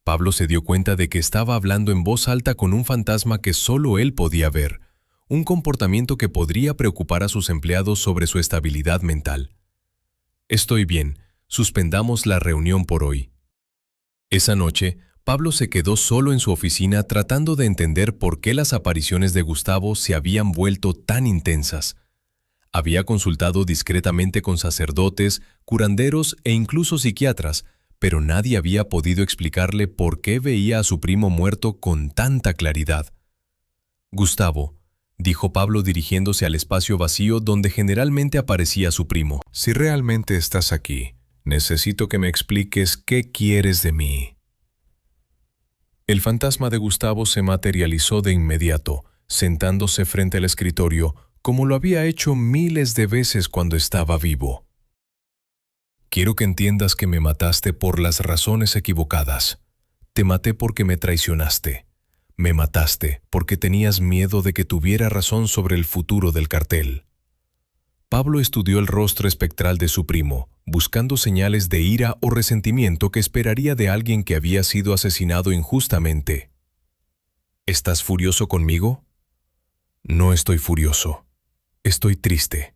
Pablo se dio cuenta de que estaba hablando en voz alta con un fantasma que solo él podía ver, un comportamiento que podría preocupar a sus empleados sobre su estabilidad mental. Estoy bien, suspendamos la reunión por hoy. Esa noche, Pablo se quedó solo en su oficina tratando de entender por qué las apariciones de Gustavo se habían vuelto tan intensas. Había consultado discretamente con sacerdotes, curanderos e incluso psiquiatras, pero nadie había podido explicarle por qué veía a su primo muerto con tanta claridad. Gustavo, dijo Pablo dirigiéndose al espacio vacío donde generalmente aparecía su primo. Si realmente estás aquí, necesito que me expliques qué quieres de mí. El fantasma de Gustavo se materializó de inmediato, sentándose frente al escritorio, como lo había hecho miles de veces cuando estaba vivo. Quiero que entiendas que me mataste por las razones equivocadas. Te maté porque me traicionaste. Me mataste porque tenías miedo de que tuviera razón sobre el futuro del cartel. Pablo estudió el rostro espectral de su primo, buscando señales de ira o resentimiento que esperaría de alguien que había sido asesinado injustamente. ¿Estás furioso conmigo? No estoy furioso. Estoy triste.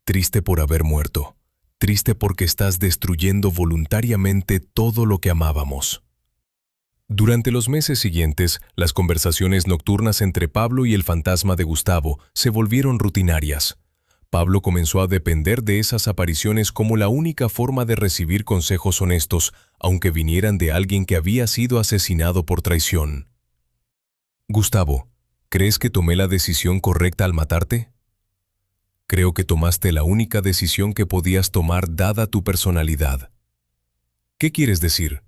Triste por haber muerto. Triste porque estás destruyendo voluntariamente todo lo que amábamos. Durante los meses siguientes, las conversaciones nocturnas entre Pablo y el fantasma de Gustavo se volvieron rutinarias. Pablo comenzó a depender de esas apariciones como la única forma de recibir consejos honestos, aunque vinieran de alguien que había sido asesinado por traición. Gustavo, ¿crees que tomé la decisión correcta al matarte? Creo que tomaste la única decisión que podías tomar dada tu personalidad. ¿Qué quieres decir?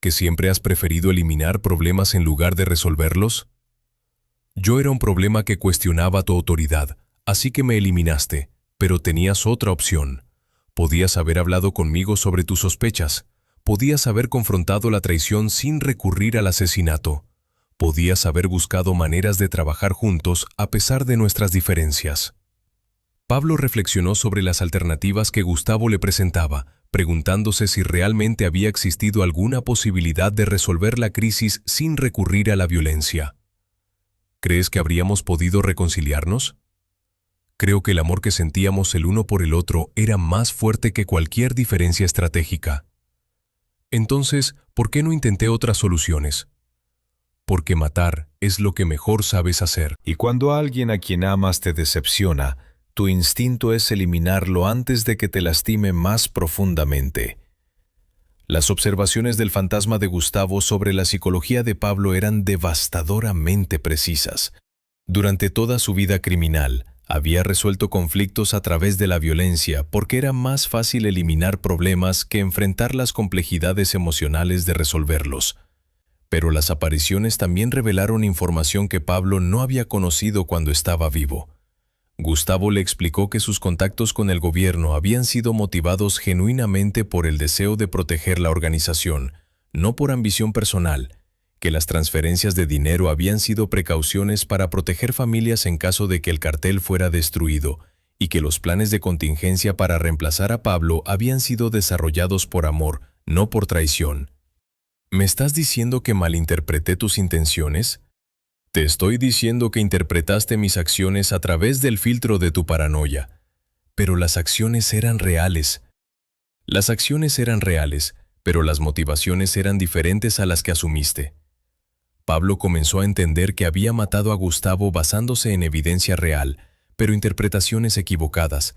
¿Que siempre has preferido eliminar problemas en lugar de resolverlos? Yo era un problema que cuestionaba tu autoridad, así que me eliminaste, pero tenías otra opción. Podías haber hablado conmigo sobre tus sospechas. Podías haber confrontado la traición sin recurrir al asesinato. Podías haber buscado maneras de trabajar juntos a pesar de nuestras diferencias. Pablo reflexionó sobre las alternativas que Gustavo le presentaba, preguntándose si realmente había existido alguna posibilidad de resolver la crisis sin recurrir a la violencia. ¿Crees que habríamos podido reconciliarnos? Creo que el amor que sentíamos el uno por el otro era más fuerte que cualquier diferencia estratégica. Entonces, ¿por qué no intenté otras soluciones? Porque matar es lo que mejor sabes hacer. Y cuando alguien a quien amas te decepciona, tu instinto es eliminarlo antes de que te lastime más profundamente. Las observaciones del fantasma de Gustavo sobre la psicología de Pablo eran devastadoramente precisas. Durante toda su vida criminal, había resuelto conflictos a través de la violencia porque era más fácil eliminar problemas que enfrentar las complejidades emocionales de resolverlos. Pero las apariciones también revelaron información que Pablo no había conocido cuando estaba vivo. Gustavo le explicó que sus contactos con el gobierno habían sido motivados genuinamente por el deseo de proteger la organización, no por ambición personal, que las transferencias de dinero habían sido precauciones para proteger familias en caso de que el cartel fuera destruido, y que los planes de contingencia para reemplazar a Pablo habían sido desarrollados por amor, no por traición. ¿Me estás diciendo que malinterpreté tus intenciones? Te estoy diciendo que interpretaste mis acciones a través del filtro de tu paranoia. Pero las acciones eran reales. Las acciones eran reales, pero las motivaciones eran diferentes a las que asumiste. Pablo comenzó a entender que había matado a Gustavo basándose en evidencia real, pero interpretaciones equivocadas.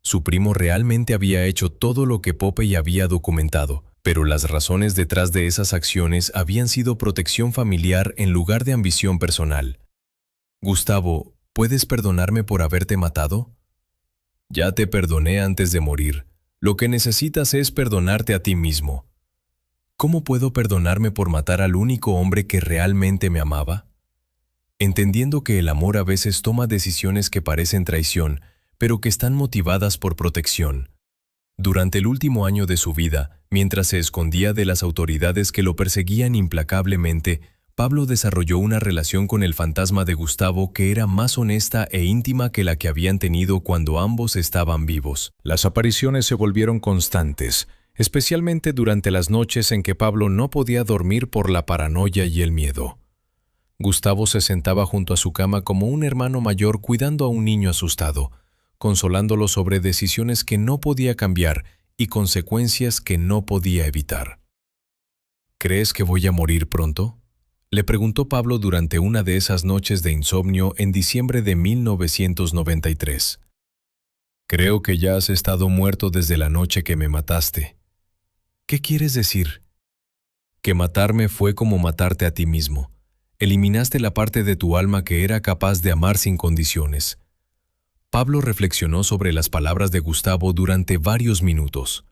Su primo realmente había hecho todo lo que Popeye había documentado, pero las razones detrás de esas acciones habían sido protección familiar en lugar de ambición personal. Gustavo, ¿puedes perdonarme por haberte matado? Ya te perdoné antes de morir. Lo que necesitas es perdonarte a ti mismo. ¿Cómo puedo perdonarme por matar al único hombre que realmente me amaba? Entendiendo que el amor a veces toma decisiones que parecen traición, pero que están motivadas por protección. Durante el último año de su vida, mientras se escondía de las autoridades que lo perseguían implacablemente, Pablo desarrolló una relación con el fantasma de Gustavo que era más honesta e íntima que la que habían tenido cuando ambos estaban vivos. Las apariciones se volvieron constantes, especialmente durante las noches en que Pablo no podía dormir por la paranoia y el miedo. Gustavo se sentaba junto a su cama como un hermano mayor cuidando a un niño asustado, consolándolo sobre decisiones que no podía cambiar y consecuencias que no podía evitar. ¿Crees que voy a morir pronto?, le preguntó Pablo durante una de esas noches de insomnio en diciembre de 1993. Creo que ya has estado muerto desde la noche que me mataste. ¿Qué quieres decir? Que matarme fue como matarte a ti mismo. Eliminaste la parte de tu alma que era capaz de amar sin condiciones. Pablo reflexionó sobre las palabras de Gustavo durante varios minutos.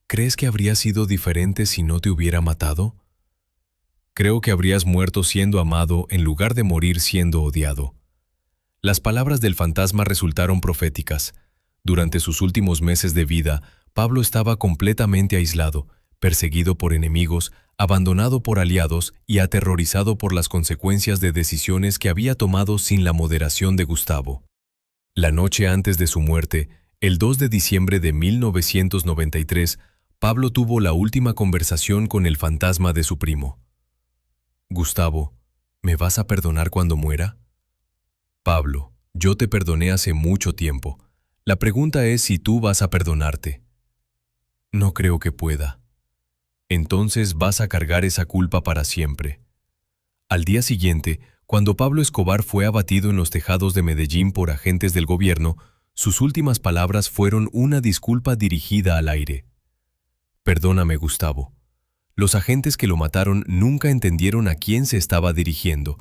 ¿Crees que habría sido diferente si no te hubiera matado? Creo que habrías muerto siendo amado en lugar de morir siendo odiado. Las palabras del fantasma resultaron proféticas. Durante sus últimos meses de vida, Pablo estaba completamente aislado, perseguido por enemigos, abandonado por aliados y aterrorizado por las consecuencias de decisiones que había tomado sin la moderación de Gustavo. La noche antes de su muerte, el 2 de diciembre de 1993, Pablo tuvo la última conversación con el fantasma de su primo. Gustavo, ¿me vas a perdonar cuando muera? Pablo, yo te perdoné hace mucho tiempo. La pregunta es si tú vas a perdonarte. No creo que pueda. Entonces vas a cargar esa culpa para siempre. Al día siguiente, cuando Pablo Escobar fue abatido en los tejados de Medellín por agentes del gobierno, sus últimas palabras fueron una disculpa dirigida al aire. Perdóname, Gustavo. Los agentes que lo mataron nunca entendieron a quién se estaba dirigiendo,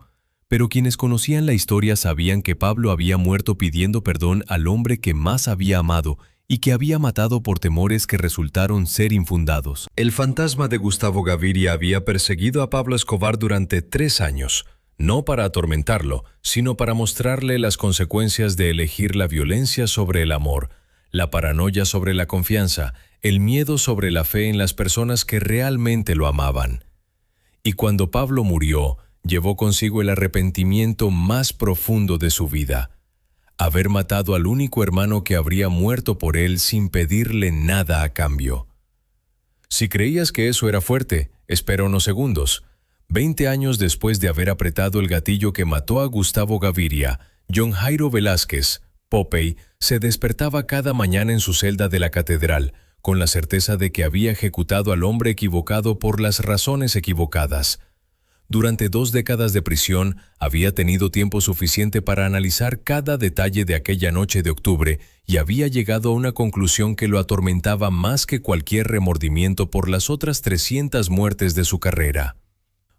pero quienes conocían la historia sabían que Pablo había muerto pidiendo perdón al hombre que más había amado y que había matado por temores que resultaron ser infundados. El fantasma de Gustavo Gaviria había perseguido a Pablo Escobar durante 3 años, no para atormentarlo, sino para mostrarle las consecuencias de elegir la violencia sobre el amor, la paranoia sobre la confianza, el miedo sobre la fe en las personas que realmente lo amaban. Y cuando Pablo murió, llevó consigo el arrepentimiento más profundo de su vida: haber matado al único hermano que habría muerto por él sin pedirle nada a cambio. Si creías que eso era fuerte, espera unos segundos. 20 años después de haber apretado el gatillo que mató a Gustavo Gaviria, John Jairo Velázquez, Popeye, se despertaba cada mañana en su celda de la catedral, con la certeza de que había ejecutado al hombre equivocado por las razones equivocadas. Durante 2 décadas de prisión, había tenido tiempo suficiente para analizar cada detalle de aquella noche de octubre y había llegado a una conclusión que lo atormentaba más que cualquier remordimiento por las otras 300 muertes de su carrera.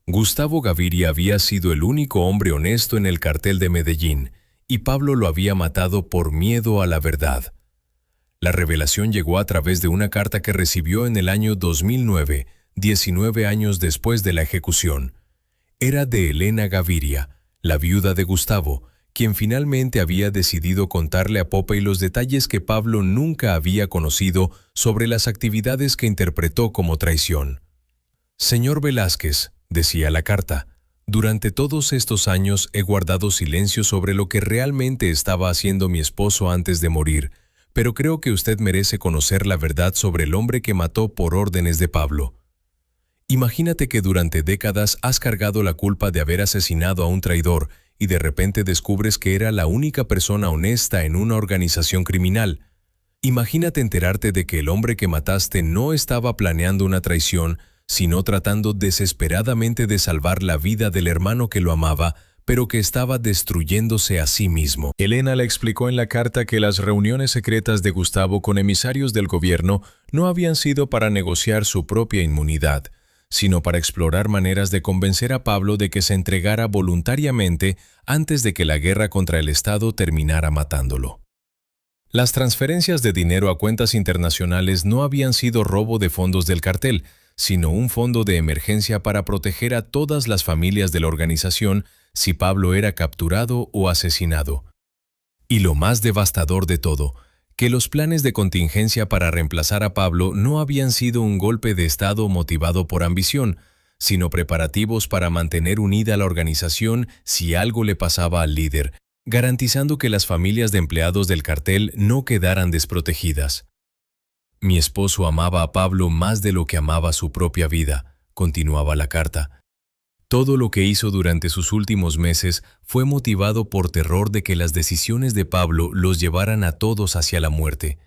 Gustavo Gaviria había sido el único hombre honesto en el cartel de Medellín, y Pablo lo había matado por miedo a la verdad. La revelación llegó a través de una carta que recibió en el año 2009, 19 años después de la ejecución. Era de Elena Gaviria, la viuda de Gustavo, quien finalmente había decidido contarle a Popeye los detalles que Pablo nunca había conocido sobre las actividades que interpretó como traición. «Señor Velázquez», decía la carta, «durante todos estos años he guardado silencio sobre lo que realmente estaba haciendo mi esposo antes de morir, pero creo que usted merece conocer la verdad sobre el hombre que mató por órdenes de Pablo. Imagínate que durante décadas has cargado la culpa de haber asesinado a un traidor y de repente descubres que era la única persona honesta en una organización criminal. Imagínate enterarte de que el hombre que mataste no estaba planeando una traición, sino tratando desesperadamente de salvar la vida del hermano que lo amaba, pero que estaba destruyéndose a sí mismo». Elena le explicó en la carta que las reuniones secretas de Gustavo con emisarios del gobierno no habían sido para negociar su propia inmunidad, sino para explorar maneras de convencer a Pablo de que se entregara voluntariamente antes de que la guerra contra el Estado terminara matándolo. Las transferencias de dinero a cuentas internacionales no habían sido robo de fondos del cartel, sino un fondo de emergencia para proteger a todas las familias de la organización si Pablo era capturado o asesinado. Y lo más devastador de todo, que los planes de contingencia para reemplazar a Pablo no habían sido un golpe de Estado motivado por ambición, sino preparativos para mantener unida la organización si algo le pasaba al líder, garantizando que las familias de empleados del cartel no quedaran desprotegidas. «Mi esposo amaba a Pablo más de lo que amaba su propia vida», continuaba la carta. «Todo lo que hizo durante sus últimos meses fue motivado por terror de que las decisiones de Pablo los llevaran a todos hacia la muerte.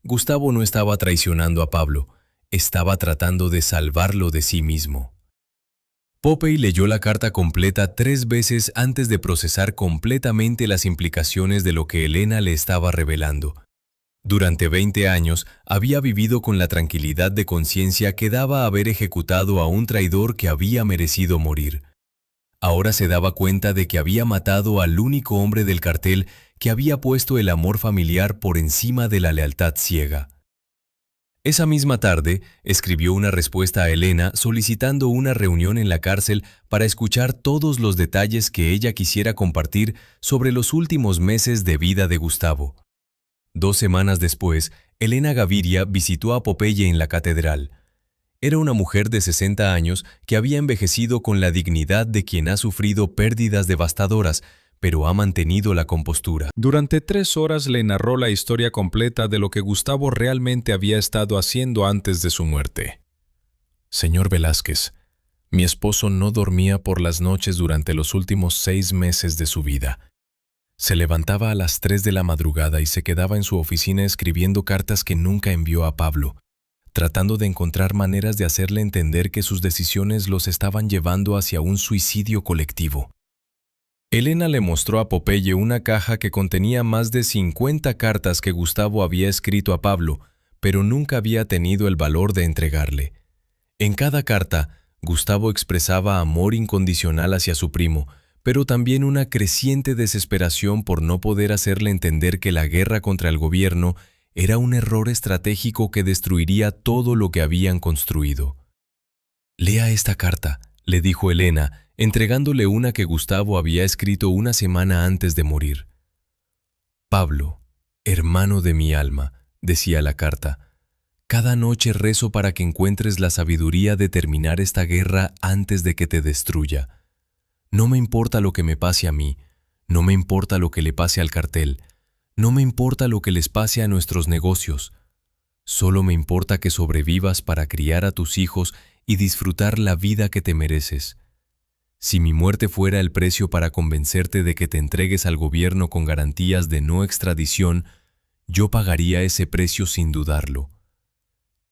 Gustavo no estaba traicionando a Pablo, estaba tratando de salvarlo de sí mismo». Popeye leyó la carta completa 3 veces antes de procesar completamente las implicaciones de lo que Elena le estaba revelando. Durante 20 años había vivido con la tranquilidad de conciencia que daba haber ejecutado a un traidor que había merecido morir. Ahora se daba cuenta de que había matado al único hombre del cartel que había puesto el amor familiar por encima de la lealtad ciega. Esa misma tarde, escribió una respuesta a Elena solicitando una reunión en la cárcel para escuchar todos los detalles que ella quisiera compartir sobre los últimos meses de vida de Gustavo. 2 semanas después, Elena Gaviria visitó a Popeye en la catedral. Era una mujer de 60 años que había envejecido con la dignidad de quien ha sufrido pérdidas devastadoras, pero ha mantenido la compostura. Durante 3 horas le narró la historia completa de lo que Gustavo realmente había estado haciendo antes de su muerte. «Señor Velázquez, mi esposo no dormía por las noches durante los últimos 6 meses de su vida. Se levantaba a las 3 de la madrugada y se quedaba en su oficina escribiendo cartas que nunca envió a Pablo, tratando de encontrar maneras de hacerle entender que sus decisiones los estaban llevando hacia un suicidio colectivo». Elena le mostró a Popeye una caja que contenía más de 50 cartas que Gustavo había escrito a Pablo, pero nunca había tenido el valor de entregarle. En cada carta, Gustavo expresaba amor incondicional hacia su primo, pero también una creciente desesperación por no poder hacerle entender que la guerra contra el gobierno era un error estratégico que destruiría todo lo que habían construido. «Lea esta carta», le dijo Elena, entregándole una que Gustavo había escrito una semana antes de morir. «Pablo, Hermano de mi alma, decía la carta, cada noche rezo para que encuentres la sabiduría de terminar esta guerra antes de que te destruya. No me importa lo que me pase a mí, no me importa lo que le pase al cartel, no me importa lo que les pase a nuestros negocios. Solo me importa que sobrevivas para criar a tus hijos y disfrutar la vida que te mereces. Si mi muerte fuera el precio para convencerte de que te entregues al gobierno con garantías de no extradición, yo pagaría ese precio sin dudarlo.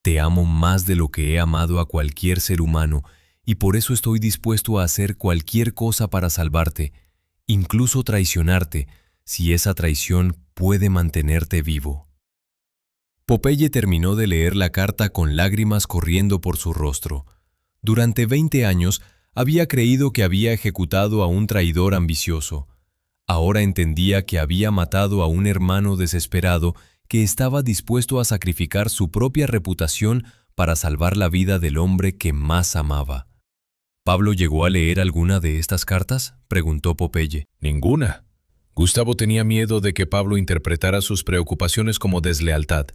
Te amo más de lo que he amado a cualquier ser humano y por eso estoy dispuesto a hacer cualquier cosa para salvarte, incluso traicionarte, si esa traición puede mantenerte vivo. Popeye terminó de leer la carta con lágrimas corriendo por su rostro. Durante 20 años había creído que había ejecutado a un traidor ambicioso. Ahora entendía que había matado a un hermano desesperado que estaba dispuesto a sacrificar su propia reputación para salvar la vida del hombre que más amaba. ¿Pablo llegó a leer alguna de estas cartas?, preguntó Popeye. Ninguna. Gustavo tenía miedo de que Pablo interpretara sus preocupaciones como deslealtad,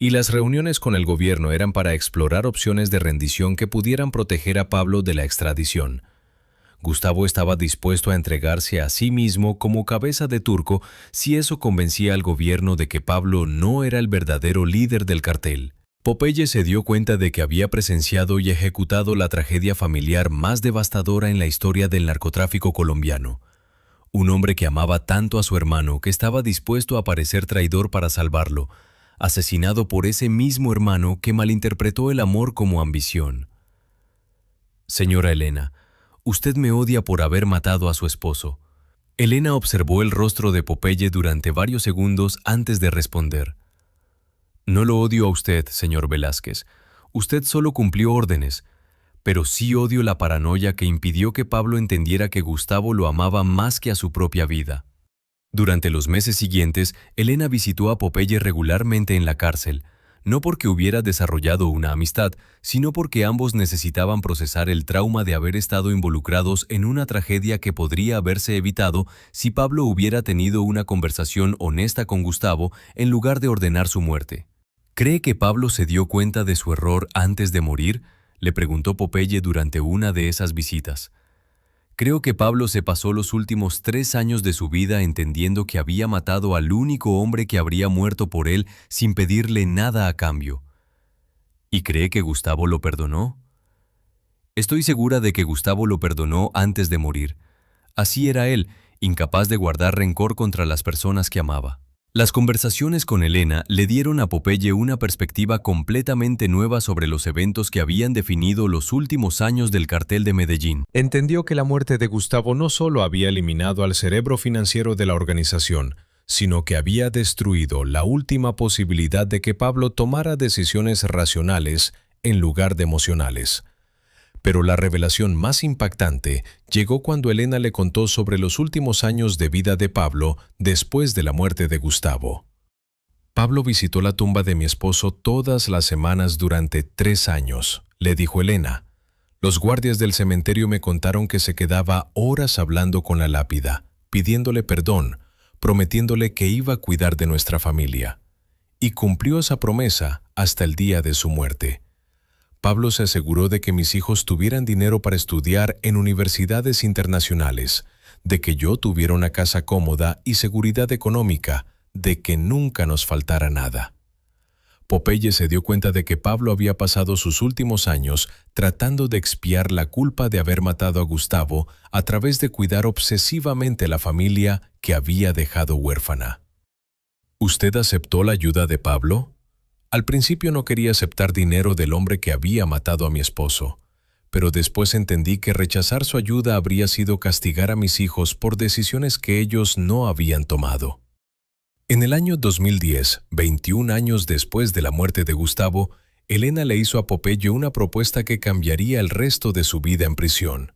y las reuniones con el gobierno eran para explorar opciones de rendición que pudieran proteger a Pablo de la extradición. Gustavo estaba dispuesto a entregarse a sí mismo como cabeza de turco si eso convencía al gobierno de que Pablo no era el verdadero líder del cartel. Popeye se dio cuenta de que había presenciado y ejecutado la tragedia familiar más devastadora en la historia del narcotráfico colombiano. Un hombre que amaba tanto a su hermano que estaba dispuesto a parecer traidor para salvarlo, asesinado por ese mismo hermano que malinterpretó el amor como ambición. Señora Elena, usted me odia por haber matado a su esposo. Elena observó el rostro de Popeye durante varios segundos antes de responder. No lo odio a usted, señor Velázquez. Usted solo cumplió órdenes, pero sí odio la paranoia que impidió que Pablo entendiera que Gustavo lo amaba más que a su propia vida. Durante los meses siguientes, Elena visitó a Popeye regularmente en la cárcel, no porque hubiera desarrollado una amistad, sino porque ambos necesitaban procesar el trauma de haber estado involucrados en una tragedia que podría haberse evitado si Pablo hubiera tenido una conversación honesta con Gustavo en lugar de ordenar su muerte. ¿Cree que Pablo se dio cuenta de su error antes de morir?, le preguntó Popeye durante una de esas visitas. Creo que Pablo se pasó los últimos 3 años de su vida entendiendo que había matado al único hombre que habría muerto por él sin pedirle nada a cambio. ¿Y cree que Gustavo lo perdonó? Estoy segura de que Gustavo lo perdonó antes de morir. Así era él, incapaz de guardar rencor contra las personas que amaba. Las conversaciones con Elena le dieron a Popeye una perspectiva completamente nueva sobre los eventos que habían definido los últimos años del cartel de Medellín. Entendió que la muerte de Gustavo no solo había eliminado al cerebro financiero de la organización, sino que había destruido la última posibilidad de que Pablo tomara decisiones racionales en lugar de emocionales. Pero la revelación más impactante llegó cuando Elena le contó sobre los últimos años de vida de Pablo después de la muerte de Gustavo. Pablo visitó la tumba de mi esposo todas las semanas durante 3 años, le dijo Elena. Los guardias del cementerio me contaron que se quedaba horas hablando con la lápida, pidiéndole perdón, prometiéndole que iba a cuidar de nuestra familia. Y cumplió esa promesa hasta el día de su muerte. Pablo se aseguró de que mis hijos tuvieran dinero para estudiar en universidades internacionales, de que yo tuviera una casa cómoda y seguridad económica, de que nunca nos faltara nada. Popeye se dio cuenta de que Pablo había pasado sus últimos años tratando de expiar la culpa de haber matado a Gustavo a través de cuidar obsesivamente la familia que había dejado huérfana. ¿Usted aceptó la ayuda de Pablo? Al principio no quería aceptar dinero del hombre que había matado a mi esposo, pero después entendí que rechazar su ayuda habría sido castigar a mis hijos por decisiones que ellos no habían tomado. En el año 2010, 21 años después de la muerte de Gustavo, Elena le hizo a Popeye una propuesta que cambiaría el resto de su vida en prisión.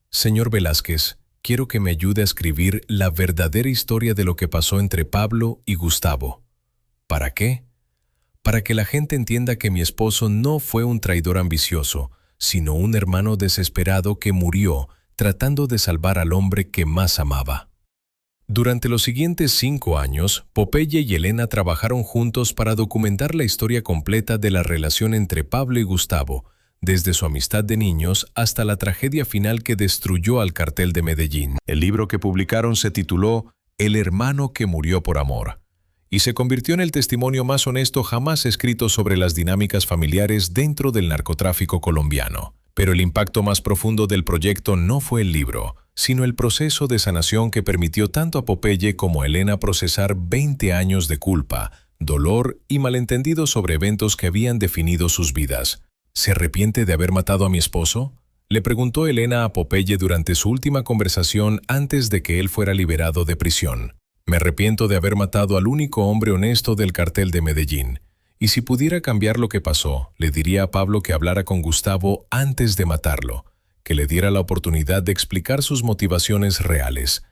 Señor Velázquez, quiero que me ayude a escribir la verdadera historia de lo que pasó entre Pablo y Gustavo. ¿Para qué? Para que la gente entienda que mi esposo no fue un traidor ambicioso, sino un hermano desesperado que murió tratando de salvar al hombre que más amaba. Durante los siguientes 5 años, Popeye y Elena trabajaron juntos para documentar la historia completa de la relación entre Pablo y Gustavo, desde su amistad de niños hasta la tragedia final que destruyó al cartel de Medellín. El libro que publicaron se tituló El hermano que murió por amor, y se convirtió en el testimonio más honesto jamás escrito sobre las dinámicas familiares dentro del narcotráfico colombiano. Pero el impacto más profundo del proyecto no fue el libro, sino el proceso de sanación que permitió tanto a Popeye como a Elena procesar 20 años de culpa, dolor y malentendidos sobre eventos que habían definido sus vidas. ¿Se arrepiente de haber matado a mi esposo?, le preguntó Elena a Popeye durante su última conversación antes de que él fuera liberado de prisión. Me arrepiento de haber matado al único hombre honesto del cartel de Medellín. Y si pudiera cambiar lo que pasó, le diría a Pablo que hablara con Gustavo antes de matarlo, que le diera la oportunidad de explicar sus motivaciones reales.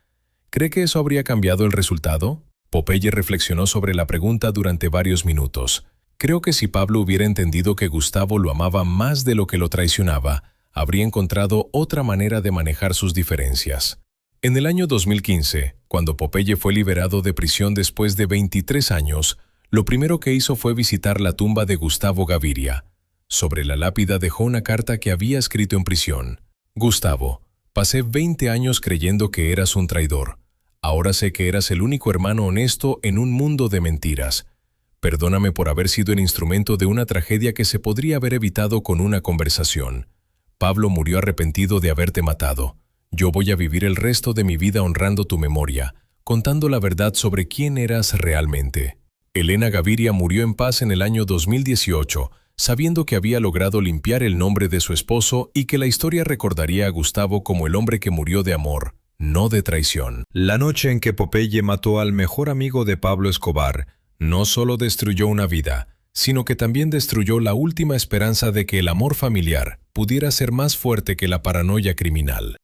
¿Cree que eso habría cambiado el resultado? Popeye reflexionó sobre la pregunta durante varios minutos. Creo que si Pablo hubiera entendido que Gustavo lo amaba más de lo que lo traicionaba, habría encontrado otra manera de manejar sus diferencias. En el año 2015, cuando Popeye fue liberado de prisión después de 23 años, lo primero que hizo fue visitar la tumba de Gustavo Gaviria. Sobre la lápida dejó una carta que había escrito en prisión. Gustavo, pasé 20 años creyendo que eras un traidor. Ahora sé que eras el único hermano honesto en un mundo de mentiras. Perdóname por haber sido el instrumento de una tragedia que se podría haber evitado con una conversación. Pablo murió arrepentido de haberte matado. Yo voy a vivir el resto de mi vida honrando tu memoria, contando la verdad sobre quién eras realmente. Elena Gaviria murió en paz en el año 2018, sabiendo que había logrado limpiar el nombre de su esposo y que la historia recordaría a Gustavo como el hombre que murió de amor, no de traición. La noche en que Popeye mató al mejor amigo de Pablo Escobar, no solo destruyó una vida, sino que también destruyó la última esperanza de que el amor familiar pudiera ser más fuerte que la paranoia criminal.